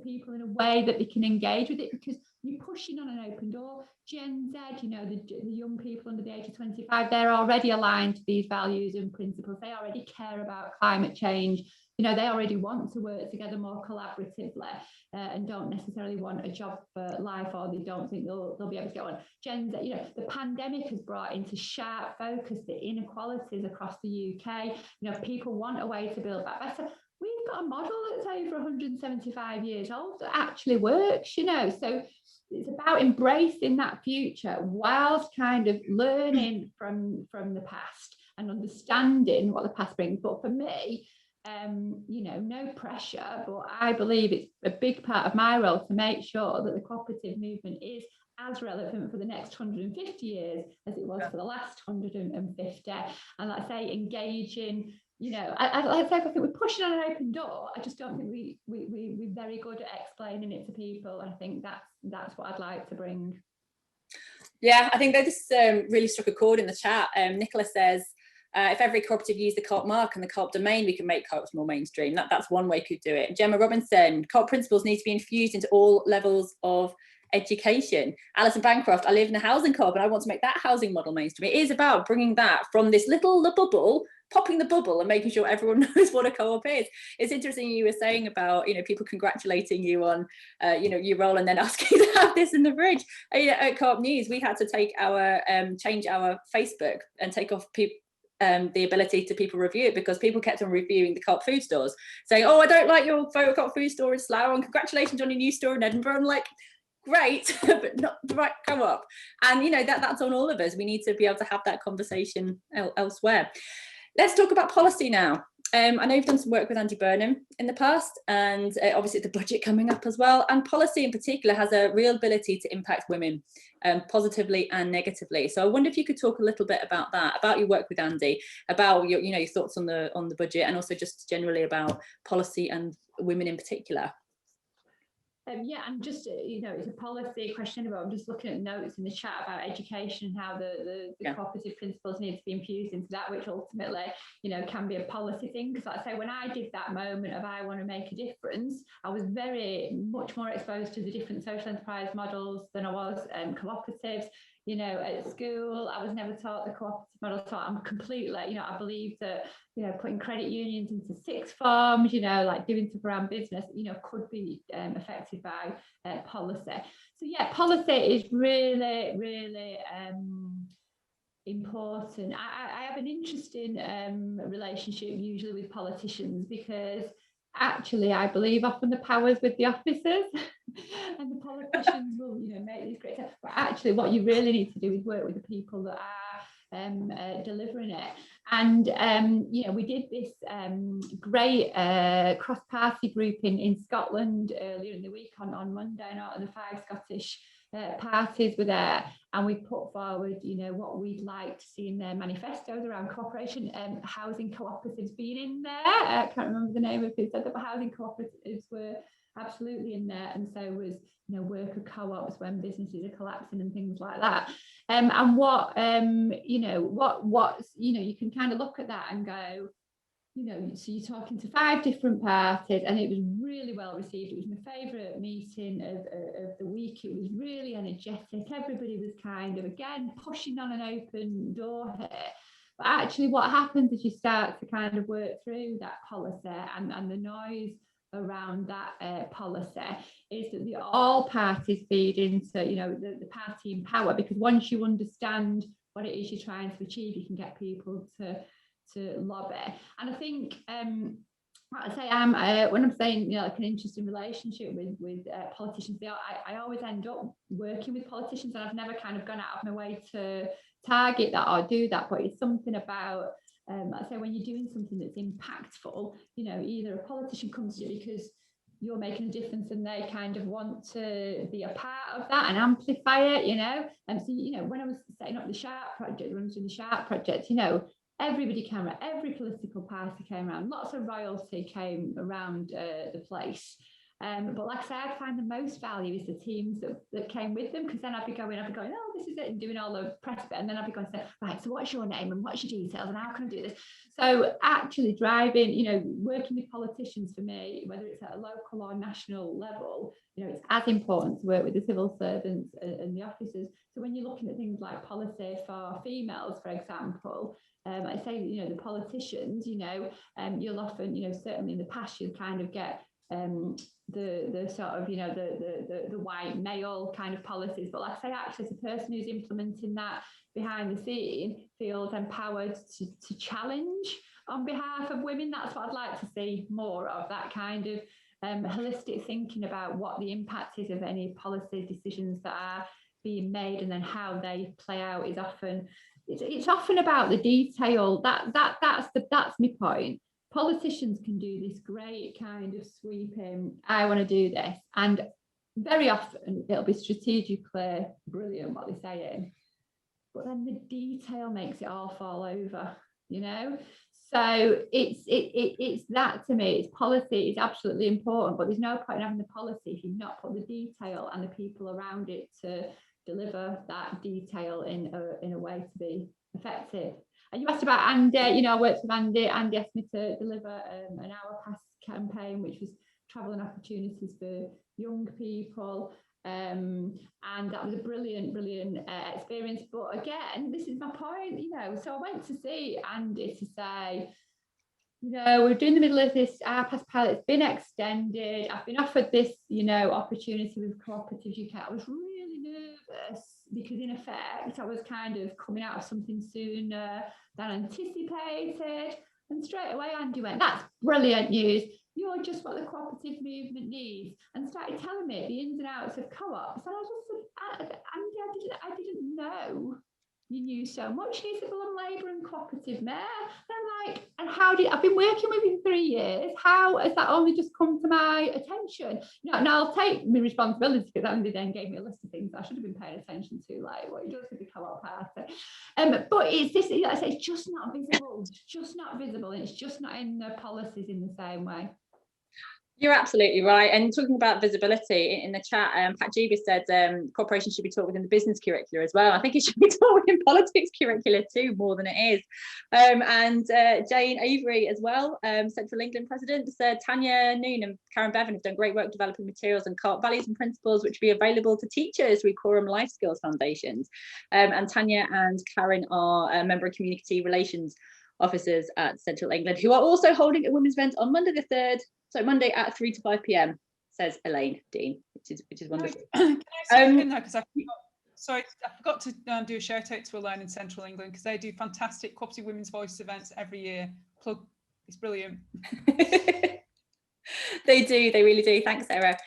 people in a way that they can engage with it, because you're pushing on an open door. Gen Z, the young people under the age of 25, they're already aligned to these values and principles. They already care about climate change. They already want to work together more collaboratively, and don't necessarily want a job for life, or they don't think they'll be able to get one. Gen Z, the pandemic has brought into sharp focus the inequalities across the UK. People want a way to build back better. We've got a model that's over 175 years old that actually works, so it's about embracing that future whilst kind of learning from the past and understanding what the past brings. But for me, you know, no pressure, but I believe it's a big part of my role to make sure that the cooperative movement is as relevant for the next 150 years as it was for the last 150. And like I say, engaging, you know, I think we're pushing on an open door. I just don't think we're very good at explaining it to people. And I think that's what I'd like to bring. Yeah, I think that this really struck a chord in the chat. Nicola says, if every cooperative used the co-op mark and the co-op domain, we can make co-ops more mainstream. That's one way we could do it. Gemma Robinson, co-op principles need to be infused into all levels of education. Alison Bancroft, I live in a housing co-op and I want to make that housing model mainstream. It is about bringing that from this little bubble, popping the bubble and making sure everyone knows what a co-op is. It's interesting you were saying about, you know, people congratulating you on, you know, your role and then asking to have this in the fridge. At Co-op News, we had to take our, change our Facebook and take off the ability to people review it because people kept on reviewing the co-op food stores saying, oh, I don't like your co-op food store in Slough and congratulations on your new store in Edinburgh. I'm like, great, but not the right co-op. And you know, that's on all of us. We need to be able to have that conversation elsewhere. Let's talk about policy now. I know you've done some work with Andy Burnham in the past, and obviously the budget coming up as well. And policy in particular has a real ability to impact women positively and negatively. So I wonder if you could talk a little bit about that, about your work with Andy, about your, you know, your thoughts on the budget, and also just generally about policy and women in particular. Yeah, and just, you know, it's a policy question about, I'm just looking at notes in the chat about education and how the cooperative principles need to be infused into that, which ultimately, you know, can be a policy thing. Because like I say, when I did that moment of I want to make a difference, I was very much more exposed to the different social enterprise models than I was cooperatives. You know, at school, I was never taught the cooperative model, so I'm completely, you know, I believe that, you know, putting credit unions into sixth forms, you know, like doing stuff around business, you know, could be affected by policy. So yeah, policy is really, really important. I have an interesting relationship usually with politicians because actually I believe often the power's with the officers and the politicians will, you know, make these great steps. But actually what you really need to do is work with the people that are delivering it. And you know, we did this great cross-party group in Scotland earlier in the week on Monday night, and the 5 Scottish parties were there, and we put forward, you know, what we'd like to see in their manifestos around cooperation. Housing cooperatives being in there. I can't remember the name of who said that, but housing cooperatives were absolutely in there, and so was, you know, worker co-ops when businesses are collapsing and things like that. And what you know, what's, you know, you can kind of look at that and go, you know, so you're talking to 5 different parties, and it was really well received. It was my favourite meeting of the week. It was really energetic. Everybody was kind of, again, pushing on an open door here. But actually what happens as you start to kind of work through that policy and the noise around that policy is that all parties feed into, you know, the party in power, because once you understand what it is you're trying to achieve, you can get people to lobby. And I think I say when I'm saying, you know, like an interesting relationship with politicians, I always end up working with politicians, and I've never kind of gone out of my way to target that or do that, but it's something about I say when you're doing something that's impactful, you know, either a politician comes to you because you're making a difference and they kind of want to be a part of that and amplify it, you know. And so, you know, when I was setting up the Sharp project, when I was doing the Sharp project, you know, everybody came around, every political party came around, lots of royalty came around the place. But like I say, I'd find the most value is the teams that came with them, because then I'd be going, oh, this is it, and doing all the press bit, and then I'd be going, right, so what's your name and what's your details and how can I do this? So actually driving, you know, working with politicians for me, whether it's at a local or national level, you know, it's as important to work with the civil servants and the officers. So when you're looking at things like policy for females, for example, I say, you know, the politicians, you know, you'll often, you know, certainly in the past, you'll kind of get the sort of, you know, the white male kind of policies, but like I say, actually the person who's implementing that behind the scene feels empowered to challenge on behalf of women. That's what I'd like to see more of, that kind of holistic thinking about what the impact is of any policy decisions that are being made, and then how they play out is often, it's often about the detail. That's my point. politicians can do this great kind of sweeping, I want to do this, and very often it'll be strategically brilliant what they're saying, but then the detail makes it all fall over, you know. So it's that, to me, it's policy is absolutely important, but there's no point in having the policy if you've not put the detail and the people around it to deliver that detail in a way to be effective. And you asked about Andy. You know, I worked with Andy. Andy asked me to deliver an Hour Pass campaign, which was travel and opportunities for young people. And that was a brilliant experience. But again, this is my point, you know. So I went to see Andy to say, you know, we're doing the middle of this Hour Pass pilot. It's been extended. I've been offered this, you know, opportunity with Co-operatives UK. I was really nervous because, in effect, I was kind of coming out of something sooner than anticipated. And straight away, Andy went, "That's brilliant news. You're just what the cooperative movement needs," and started telling me the ins and outs of co-ops. And I just said, Andy, I didn't know you knew so much. He said, "Well, I'm Labour and cooperative mayor." And I'm like, "And how did I've been working with you 3 years? How has that only just come to my attention?" You know, and I'll take my responsibility, because Andy then gave me a list of things I should have been paying attention to, like what he does with the co-op party. But it's this, like I say, it's just not visible. It's just not visible, and it's just not in the policies in the same way. You're absolutely right. And talking about visibility, in the chat, Pat Jeebus said cooperation should be taught within the business curricula as well. I think it should be taught within politics curricula too, more than it is. And Jane Avery as well, Central England president, said Tanya Noon and Karen Bevan have done great work developing materials and co-op values and principles which will be available to teachers through Quorum Life Skills Foundations. And Tanya and Karen are a member of community relations officers at Central England, who are also holding a women's event on Monday the 3rd. So Monday at 3 to 5 p.m, says Elaine Dean, which is wonderful. Can I say because I forgot to do a shout out to Elaine in Central England, because they do fantastic cooperative women's voice events every year. Plug, it's brilliant. They do, they really do. Thanks, Sarah.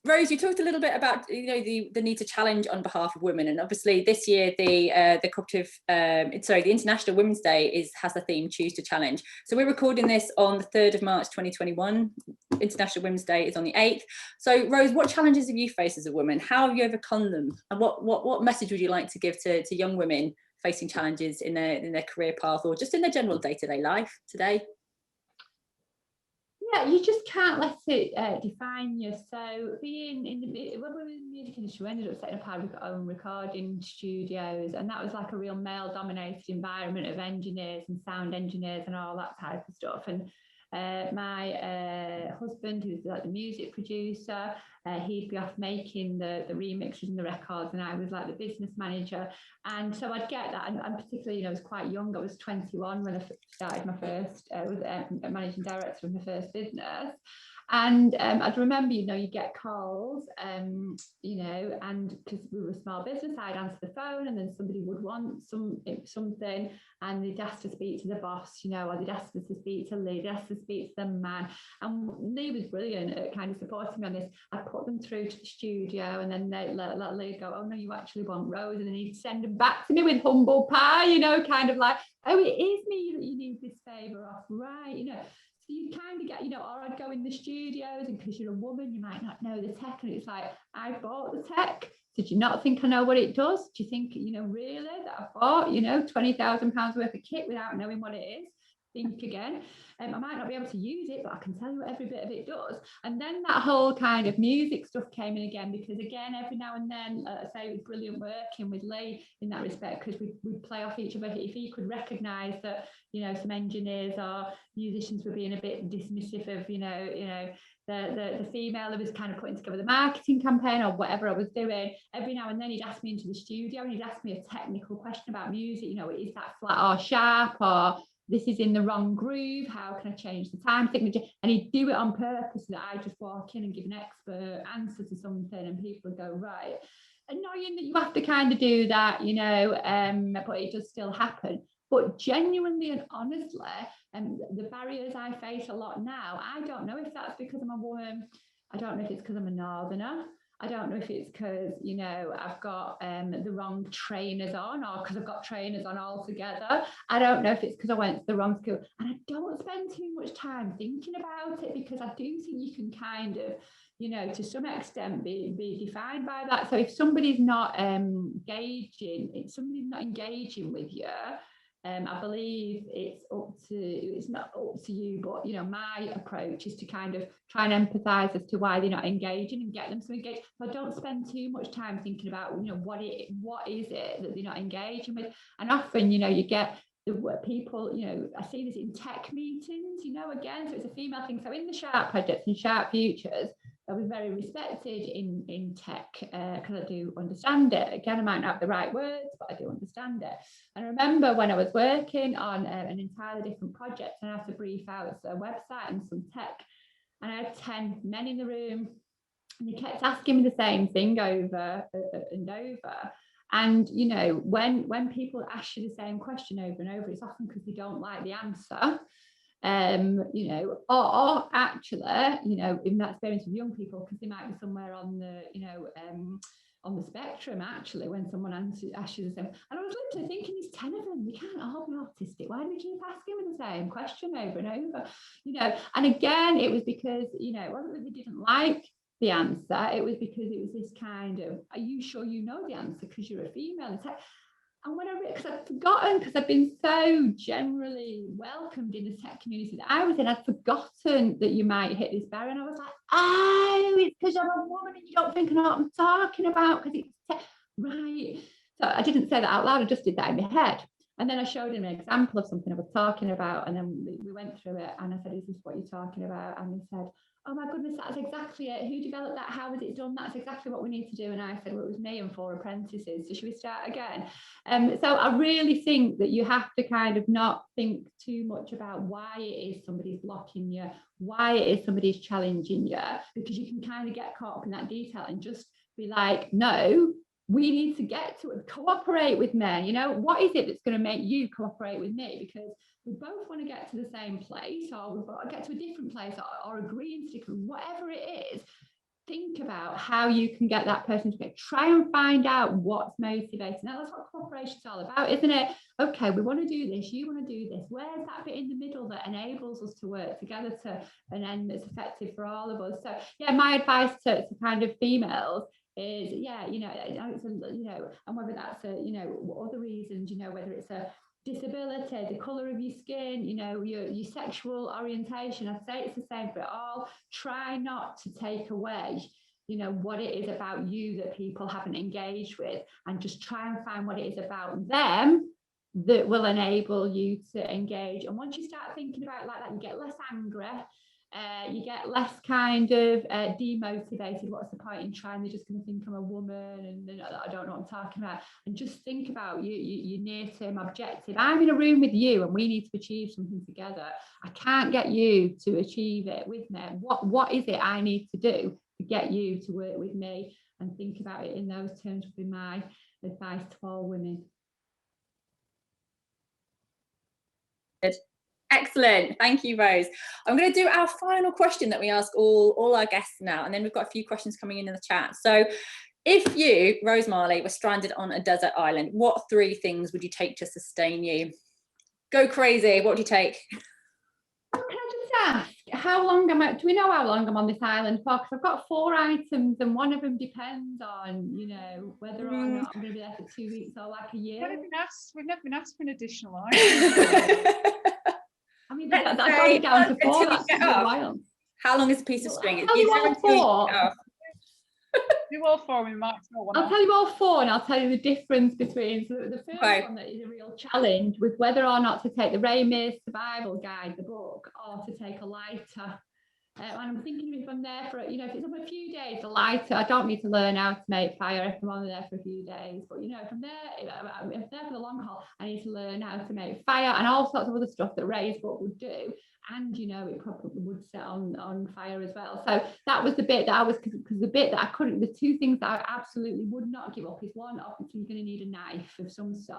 Rose, you talked a little bit about, you know, the need to challenge on behalf of women, and obviously this year the International Women's Day has the theme Choose to Challenge. So we're recording this on the 3rd of March 2021. International Women's Day is on the 8th. So Rose, what challenges have you faced as a woman? How have you overcome them? And what message would you like to give to young women facing challenges in their career path, or just in their general day-to-day life today? Yeah, you just can't let it define you. So when we were in the music industry, we ended up setting up our own recording studios, and that was like a real male-dominated environment of engineers and sound engineers and all that type of stuff. And my husband, who's like the music producer, he'd be off making the remixes and the records, and I was like the business manager. And so I'd get that, and particularly, you know, I was quite young. I was 21 when I started my first, was managing director of my first business. And I'd remember, you know, you get calls, you know, and because we were a small business, I'd answer the phone, and then somebody would want something, and they'd ask to speak to the boss, you know, or they'd ask to speak to Lee, they'd ask to speak to the man. And Lee was brilliant at kind of supporting me on this. I'd put them through to the studio, and then they'd let Lee go, "Oh no, you actually want Rose," and then he'd send them back to me with humble pie, you know, kind of like, "Oh, it is me that you need this favour off," right, you know. So you kind of get, you know, or I'd go in the studios, and because you're a woman, you might not know the tech, and it's like, "I bought the tech. Did you not think I know what it does? Do you think, you know, really that I bought, you know, £20,000 worth of kit without knowing what it is? Think again." I might not be able to use it, but I can tell you what every bit of it does. And then that whole kind of music stuff came in again, because again, every now and then, I say it was brilliant working with Lee in that respect, because we'd play off each other. If he could recognise that, you know, some engineers or musicians were being a bit dismissive of, you know, the female that was kind of putting together the marketing campaign or whatever I was doing, every now and then he'd ask me into the studio, and he'd ask me a technical question about music, you know, is that flat or sharp, or this is in the wrong groove, how can I change the time signature? And he'd do it on purpose, so that I just walk in and give an expert answer to something, and people would go, right. Annoying that you have to kind of do that, you know, but it does still happen. But genuinely and honestly, the barriers I face a lot now, I don't know if that's because I'm a woman. I don't know if it's because I'm a northerner. I don't know if it's because, you know, I've got the wrong trainers on, or because I've got trainers on altogether. I don't know if it's because I went to the wrong school. And I don't spend too much time thinking about it, because I do think you can kind of, you know, to some extent be defined by that. So if somebody's not engaging, if somebody's not engaging with you, I believe it's not up to you, but, you know, my approach is to kind of try and empathise as to why they're not engaging and get them to engage. So I don't spend too much time thinking about, you know, what is it that they're not engaging with. And often, you know, you get the people, you know, I see this in tech meetings, you know, again, so it's a female thing. So in the Sharp projects and Sharp Futures, I was very respected in tech, because I do understand it. Again, I might not have the right words, but I do understand it. And I remember when I was working on an entirely different project, and I had to brief out a website and some tech, and I had 10 men in the room, and they kept asking me the same thing over and over. And, you know, when people ask you the same question over and over, it's often because they don't like the answer. You know, or actually, you know, in that experience with young people, because they might be somewhere on the, you know, on the spectrum, actually, when someone asks you the same. And I was literally thinking, these 10 of them, they can't all be autistic. Why do we keep asking them the same question over and over? You know, and again, it was because, you know, it wasn't that they didn't like the answer, it was because it was this kind of, are you sure you know the answer because you're a female? And when because I'd forgotten, because I've been so generally welcomed in the tech community that I was in, I'd forgotten that you might hit this barrier. And I was like, oh, it's because I'm a woman and you don't think I know what I'm talking about, because it's right. So I didn't say that out loud, I just did that in my head. And then I showed him an example of something I was talking about, and then we went through it, and I said, is this what you're talking about? And he said, oh my goodness, that's exactly it. Who developed that? How was it done? That's exactly what we need to do. And I said, well, it was me and 4 apprentices. So should we start again? So I really think that you have to kind of not think too much about why it is somebody's blocking you, why it is somebody's challenging you, because you can kind of get caught up in that detail and just be like, no, we need to get to it, cooperate with me. You know, what is it that's going to make you cooperate with me? Because we both want to get to the same place, or we've got to get to a different place, or agree and stick, whatever it is. Think about how you can get that person to get, try and find out what's motivating. Now, that's what cooperation is all about, isn't it? Okay, we want to do this, you want to do this. Where's that bit in the middle that enables us to work together to an end that's effective for all of us? So yeah, my advice to kind of females is, yeah, you know, it's a, you know, and whether that's a, you know, other reasons, you know, whether it's a disability, the colour of your skin, you know, your sexual orientation, I'd say it's the same for it all. Try not to take away, you know, what it is about you that people haven't engaged with, and just try and find what it is about them that will enable you to engage. And once you start thinking about it like that, you get less angry. You get less kind of demotivated. What's the point in trying? They're just going to think I'm a woman and I don't know what I'm talking about. And just think about your near-term objective. I'm in a room with you and we need to achieve something together. I can't get you to achieve it with me. What is it I need to do to get you to work with me? And think about it in those terms would be my advice to all women. Good. Excellent. Thank you, Rose. I'm going to do our final question that we ask all our guests now, and then we've got a few questions coming in the chat. So if you, Rose Marley, were stranded on a desert island, what 3 things would you take to sustain you? Go crazy. What do you take? Can I just ask, how long do we know how long I'm on this island for? Because I've got 4 items and one of them depends on, you know, whether or not I'm going to be there for 2 weeks or like a year. We've never been asked for an additional item. I mean, I got it down to 4. That's a while. How long is a piece of string? I'll tell you all 4. Do all 4, we might throw one. I'll tell you all 4, and I'll tell you the difference between. So the first one that is a real challenge was whether or not to take the Ray Mears Survival Guide, the book, or to take a lighter. And I'm thinking if I'm there for, you know, if it's a few days, a lighter, I don't need to learn how to make fire if I'm only there for a few days. But, you know, if I'm there for the long haul, I need to learn how to make fire and all sorts of other stuff that Ray's book would do. And, you know, it probably would set on fire as well. So that was the bit that I was, because the bit that I couldn't, the 2 things that I absolutely would not give up is, one, obviously you're going to need a knife of some sort.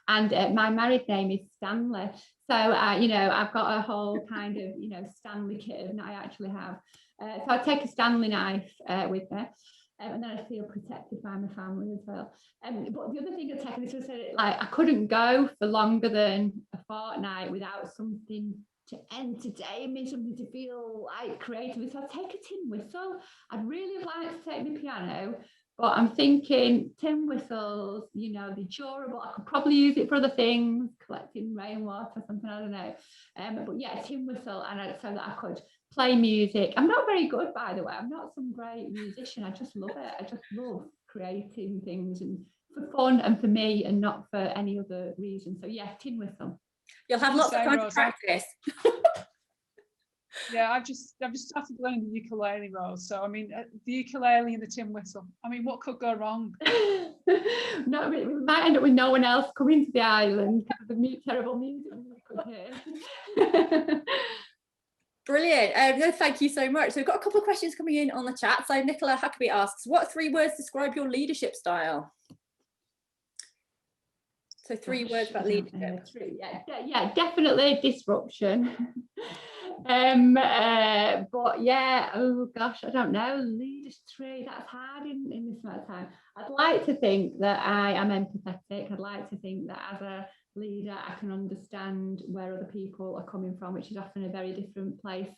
And my married name is Stanley. So, you know, I've got a whole kind of, you know, Stanley kit that I actually have. So I take a Stanley knife with me. And then I feel protected by my family as well. But the other thing I've taken, this was like, I couldn't go for longer than a fortnight without something to entertain me, something to feel like creative. So I'd take a tin whistle. I'd really like to take my piano, but I'm thinking tin whistles, you know, they're durable. I could probably use it for other things, collecting rainwater or something, I don't know. But yeah, tin whistle, and so that I could play music. I'm not very good, by the way. I'm not some great musician. I just love it. I just love creating things, and for fun and for me, and not for any other reason. So yeah, tin whistle. You'll have lots of time to practice. Yeah, I've just started learning the ukulele, Rose. So I mean, the ukulele and the tin whistle. I mean, what could go wrong? No, we might end up with no one else coming to the island because of the terrible music we could hear. Brilliant. No, thank you so much. So we've got a couple of questions coming in on the chat. So Nicola Huckabee asks, what 3 words describe your leadership style? So 3 words about leadership. Yeah, definitely disruption. But yeah, oh gosh, I don't know. Leaders 3, that's hard in this amount of time. I'd like to think that I am empathetic. I'd like to think that as a leader, I can understand where other people are coming from, which is often a very different place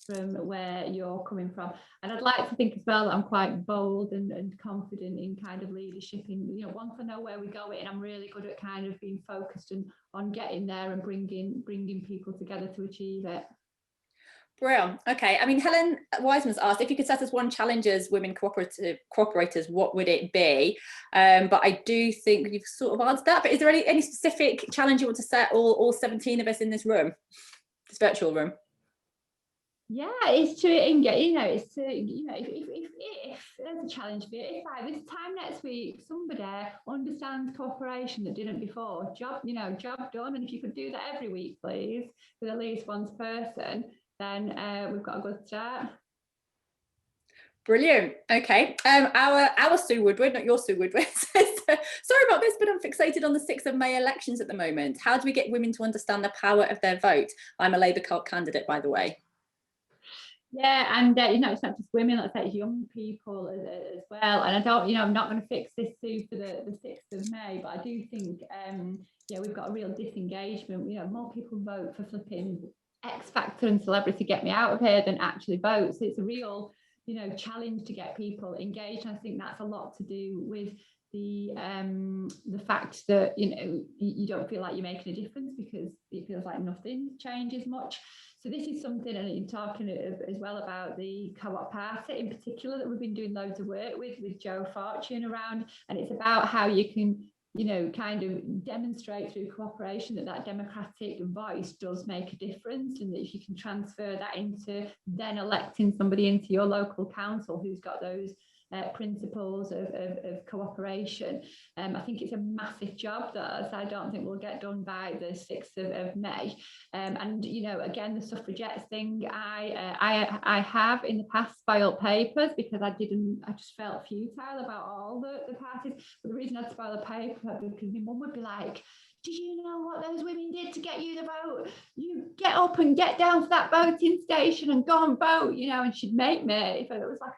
from where you're coming from. And I'd like to think as well that I'm quite bold and confident in kind of leadership. In, you know, once I know where we're going, I'm really good at kind of being focused and on getting there and bringing people together to achieve it. Brilliant. Okay. I mean, Helen Wiseman's asked if you could set us one challenge as women cooperators, what would it be? But I do think you've sort of answered that. But is there any specific challenge you want to set all 17 of us in this room, this virtual room? Yeah, it's to engage, you know, it's to, you know, if there's a challenge for you, if by this time next week somebody understands cooperation that didn't before, job done. And if you could do that every week, please, with at least one person, then we've got a good start. Brilliant. Okay. Our Sue Woodward, not your Sue Woodward, says, sorry about this, but I'm fixated on the 6th of May elections at the moment. How do we get women to understand the power of their vote? I'm a Labour candidate, by the way. Yeah, and you know, it's not just women, let's say it's young people as well. And I don't, you know, I'm not going to fix this Sue for the 6th of May, but I do think, yeah, we've got a real disengagement. You know, more people vote for flipping X Factor and Celebrity Get Me Out of Here than actually vote. So it's a real, you know, challenge to get people engaged. And I think that's a lot to do with the fact that, you know, you don't feel like you're making a difference because it feels like nothing changes much. So this is something, and you're talking as well about the Co-op Party in particular that we've been doing loads of work with Joe Fortune around, and it's about how you can, you know, kind of demonstrate through cooperation that democratic voice does make a difference, and that if you can transfer that into then electing somebody into your local council who's got those principles of cooperation. I think it's a massive job that I don't think will get done by the 6th of May. And, you know, again, the suffragettes thing, I have in the past filed papers because I just felt futile about all the parties. But the reason I'd file a paper because my mum would be like, do you know what those women did to get you the vote? You get up and get down to that voting station and go and vote, you know, and she'd make me, if it was like,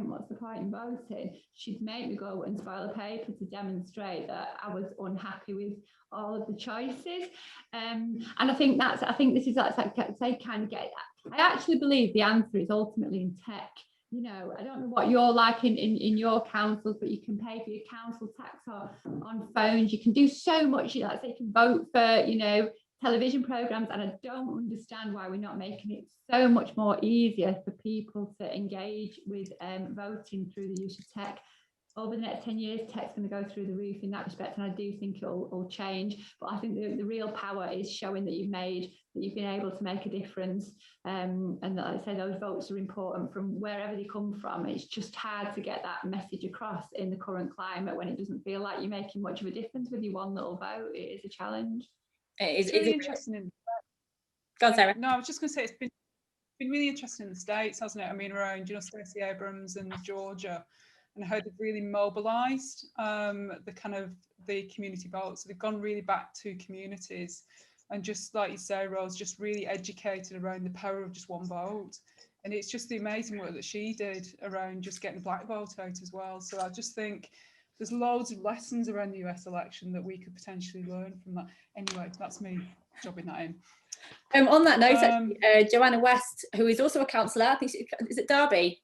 what's the point in voting? She'd make me go and file a paper to demonstrate that I was unhappy with all of the choices. And I think this is like say kind of get that. I actually believe the answer is ultimately in tech. You know, I don't know what you're like in your councils, but you can pay for your council tax on phones. You can do so much. You know, like say you can vote for, you know, television programs, and I don't understand why we're not making it so much more easier for people to engage with voting through the use of tech. Over the next 10 years, tech's going to go through the roof in that respect, and I do think it'll change. But I think the real power is showing that you've been able to make a difference, and that, like I say, those votes are important from wherever they come from. It's just hard to get that message across in the current climate when it doesn't feel like you're making much of a difference with your one little vote. It is a challenge. It's really interesting. Go on, Sarah. No, I was just going to say it's been really interesting in the States, hasn't it? I mean, around, you know, Stacey Abrams and Georgia, and how they've really mobilised the community vote. So they've gone really back to communities, and just like you say, Rose, just really educated around the power of just one vote. And it's just the amazing work that she did around just getting the black vote out as well. So I just think there's loads of lessons around the US election that we could potentially learn from that. Anyway, that's me jobbing that in. On that note, actually, Joanna West, who is also a councillor, I think is it Derby,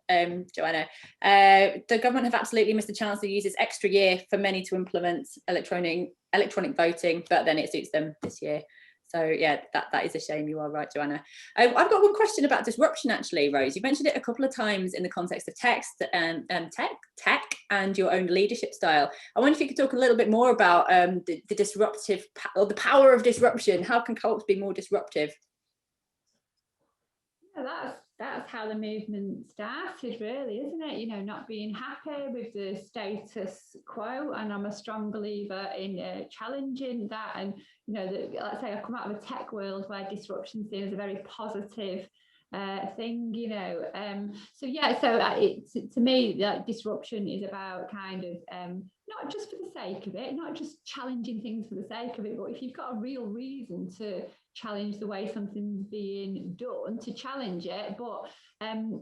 Joanna? The government have absolutely missed a chance to use this extra year for many to implement electronic voting, but then it suits them this year. So yeah, that is a shame. You are right, Joanna. I've got one question about disruption, actually, Rose. You mentioned it a couple of times in the context of tech and your own leadership style. I wonder if you could talk a little bit more about the disruptive, or the power of disruption. How can co-ops be more disruptive? Yeah, that's how the movement started, really, isn't it? You know, not being happy with the status quo, and I'm a strong believer in challenging that. And you know, let's say I come out of a tech world where disruption seen as a very positive thing, you know. So yeah, so to me, like, disruption is about kind of not just for the sake of it, not just challenging things for the sake of it, but if you've got a real reason to challenge the way something's being done, to challenge it. But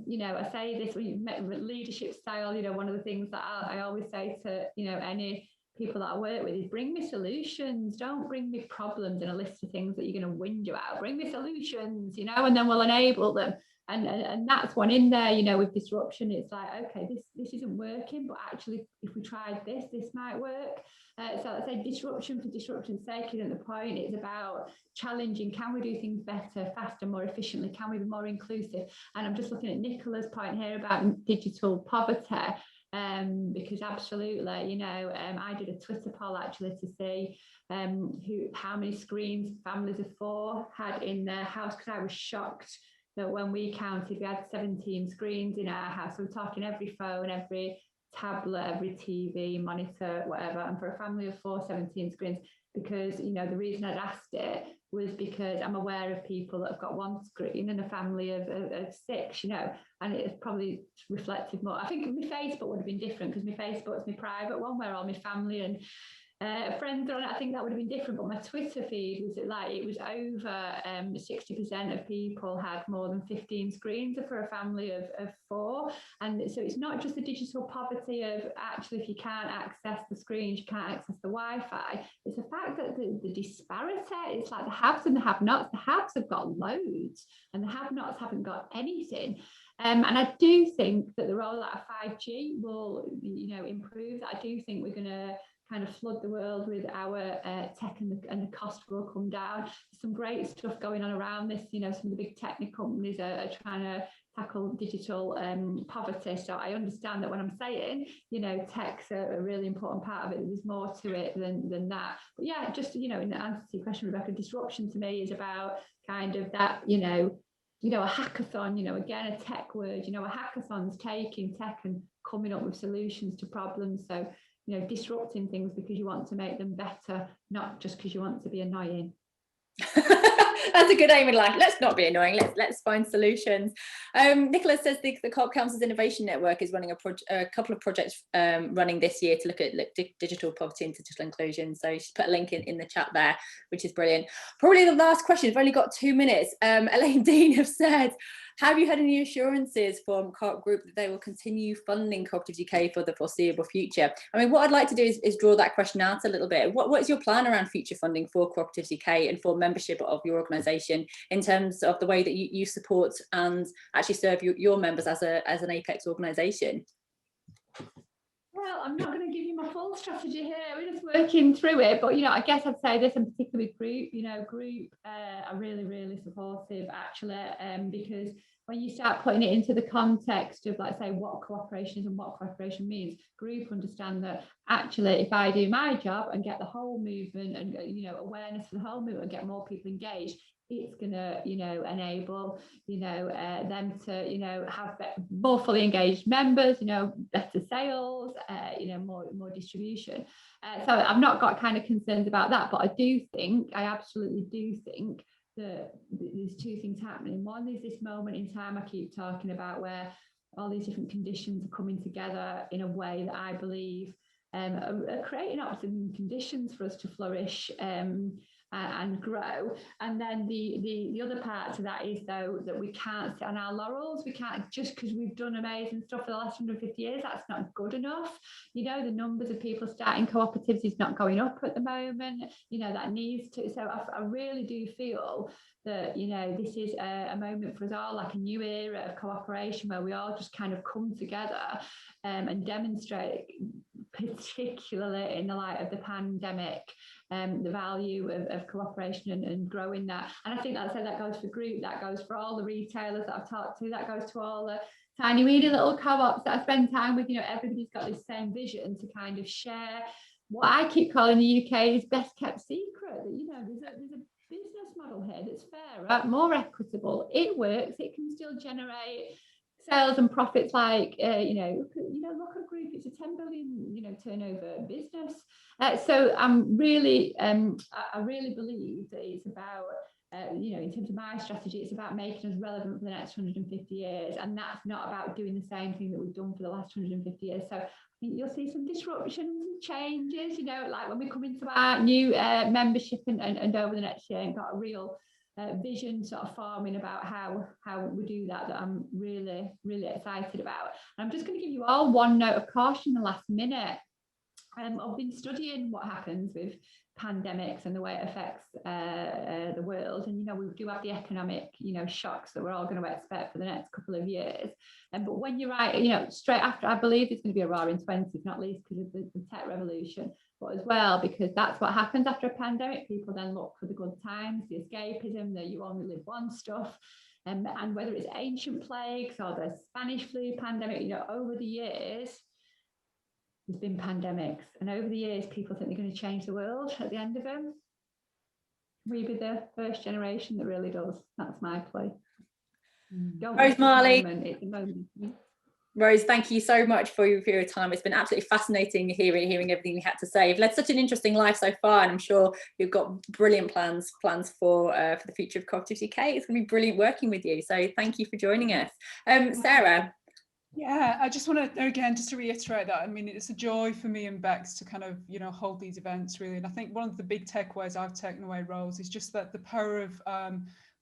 you know, I say this when you've met leadership style, you know, one of the things that I always say to, you know, any people that I work with is bring me solutions, don't bring me problems and a list of things that you're going to whinge about. Bring me solutions, you know, and then we'll enable them. And that's one in there, you know, with disruption. It's like, okay, this isn't working, but actually if we tried this might work. So I say disruption for disruption's sake isn't the point. It's about challenging. Can we do things better, faster, more efficiently? Can we be more inclusive? And I'm just looking at Nicola's point here about digital poverty. Because absolutely, you know, I did a Twitter poll actually to see how many screens families of 4 had in their house, because I was shocked that when we counted, we had 17 screens in our house. So we're talking every phone, every tablet, every TV, monitor, whatever. And for a family of 4, 17 screens, because, you know, the reason I'd asked it was because I'm aware of people that have got 1 screen and a family of 6, you know, and it's probably reflective more. I think my Facebook would have been different, because my Facebook's my private one where all my family and friends are on it. I think that would have been different, but my Twitter feed was like, it was over 60% of people had more than 15 screens for a family of 4. And so it's not just the digital poverty of actually, if you can't access the screens, you can't access the Wi-Fi. It's the fact that the disparity, it's like the haves and the have-nots. The haves have got loads and the have-nots haven't got anything. And I do think that the rollout of 5G will, you know, improve. I do think we're going to kind of flood the world with our tech, and the cost will come down. There's some great stuff going on around this. You know, some of the big technical companies are trying to tackle digital poverty. So I understand that when I'm saying, you know, tech's a really important part of it, there's more to it than that. But yeah, just, you know, in answer to your question, Rebecca, disruption to me is about kind of that, you know, a hackathon, you know, again, a tech word, you know, a hackathon's taking tech and coming up with solutions to problems. So, you know, disrupting things because you want to make them better, not just because you want to be annoying. That's a good aim in life. Let's not be annoying. Let's find solutions. Nicholas says the Co-op Council's Innovation Network is running a couple of projects running this year to look at digital poverty and digital inclusion. So she's put a link in the chat there, which is brilliant. Probably the last question. We've only got 2 minutes. Elaine Dean have said, have you had any assurances from Co-op Group that they will continue funding Co-operatives UK for the foreseeable future? I mean, what I'd like to do is draw that question out a little bit. What is your plan around future funding for Co-operatives UK and for membership of your organisation in terms of the way that you support and actually serve your members as an Apex organisation? Well, I'm not going to give you my full strategy here. We're just working through it. But, you know, I guess I'd say this, in particular with Group, you know, Group are really, really supportive, actually, because when you start putting it into the context of, like, say, what cooperation is and what cooperation means, Group understand that actually, if I do my job and get the whole movement and, you know, awareness for the whole movement and get more people engaged, it's going to, you know, enable, you know, them to, you know, have more fully engaged members, you know, better sales, you know, more distribution. So I've not got kind of concerns about that, but I absolutely do think that there's 2 things happening. One is this moment in time I keep talking about, where all these different conditions are coming together in a way that I believe are creating optimum conditions for us to flourish. and grow. And then the other part to that is, though, that we can't sit on our laurels. We can't, just because we've done amazing stuff for the last 150 years, that's not good enough. You know, the numbers of people starting cooperatives is not going up at the moment. You know, that needs to. So I really do feel that, you know, this is a moment for us all, like a new era of cooperation, where we all just kind of come together and demonstrate, particularly in the light of the pandemic, the value of cooperation and growing that. And I think that goes for group, that goes for all the retailers that I've talked to, that goes to all the tiny weedy little co-ops that I spend time with. You know, everybody's got this same vision to kind of share what I keep calling the UK is best kept secret. That, you know, there's a business model here that's fairer, more equitable, it works, it can still generate sales and profits like look at group, it's a 10 billion turnover business. So I'm really I really believe that it's about in terms of my strategy, it's about making us relevant for the next 150 years, and that's not about doing the same thing that we've done for the last 150 years. So I think you'll see some disruptions and changes, you know, like when we come into our new membership and over the next year, and got a real vision sort of forming about how we do that I'm really, really excited about. And I'm just going to give you all one note of caution in the last minute. I've been studying what happens with pandemics and the way it affects the world, and you know, we do have the economic shocks that we're all going to expect for the next couple of years. But when you're right, you know, straight after, I believe there's going to be a roaring 20s, not least because of the tech revolution, but as well because that's what happens after a pandemic. People then look for the good times, the escapism, that you only live once stuff. And whether it's ancient plagues or the Spanish flu pandemic, you know, over the years there's been pandemics, and over the years people think they're going to change the world at the end of them. We be the first generation that really does. That's my play. Rose Marley. It's a moment. Rose, thank you so much for your time. It's been absolutely fascinating hearing everything you had to say. You've led such an interesting life so far, and I'm sure you've got brilliant plans for the future of Co-operatives UK. It's going to be brilliant working with you. So thank you for joining us. Sarah. Yeah, I just want to, again, just to reiterate that, I mean, it's a joy for me and Bex to kind of, you know, hold these events really. And I think one of the big takeaways I've taken away, Rose, is just that the power of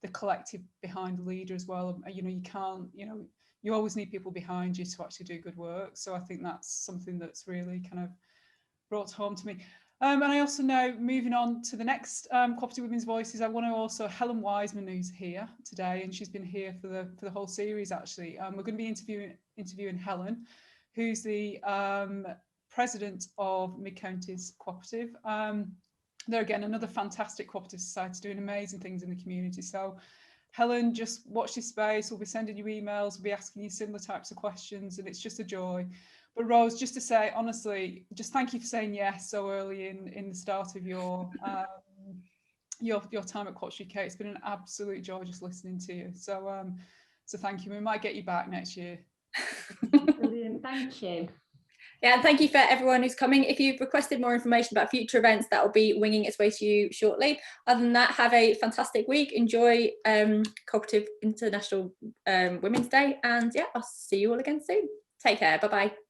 the collective behind the leader as well. You know, you can't, you know, you always need people behind you to actually do good work. So I think that's something that's really kind of brought home to me. And I also know, moving on to the next Cooperative Women's Voices, I want to also, Helen Wiseman, who's here today, and she's been here for the whole series actually. We're going to be interviewing Helen, who's the president of Mid-Counties Cooperative. They're again another fantastic cooperative society doing amazing things in the community. So Helen, just watch this space. We'll be sending you emails, we'll be asking you similar types of questions, and it's just a joy. But Rose, just to say, honestly, just thank you for saying yes so early in the start of your time at Co-operatives UK. It's been an absolute joy just listening to you. So so thank you. We might get you back next year. Brilliant, thank you. Yeah, and thank you for everyone who's coming. If you've requested more information about future events, that will be winging its way to you shortly. Other than that, have a fantastic week. Enjoy Cooperative International Women's Day, and yeah, I'll see you all again soon. Take care. Bye-bye.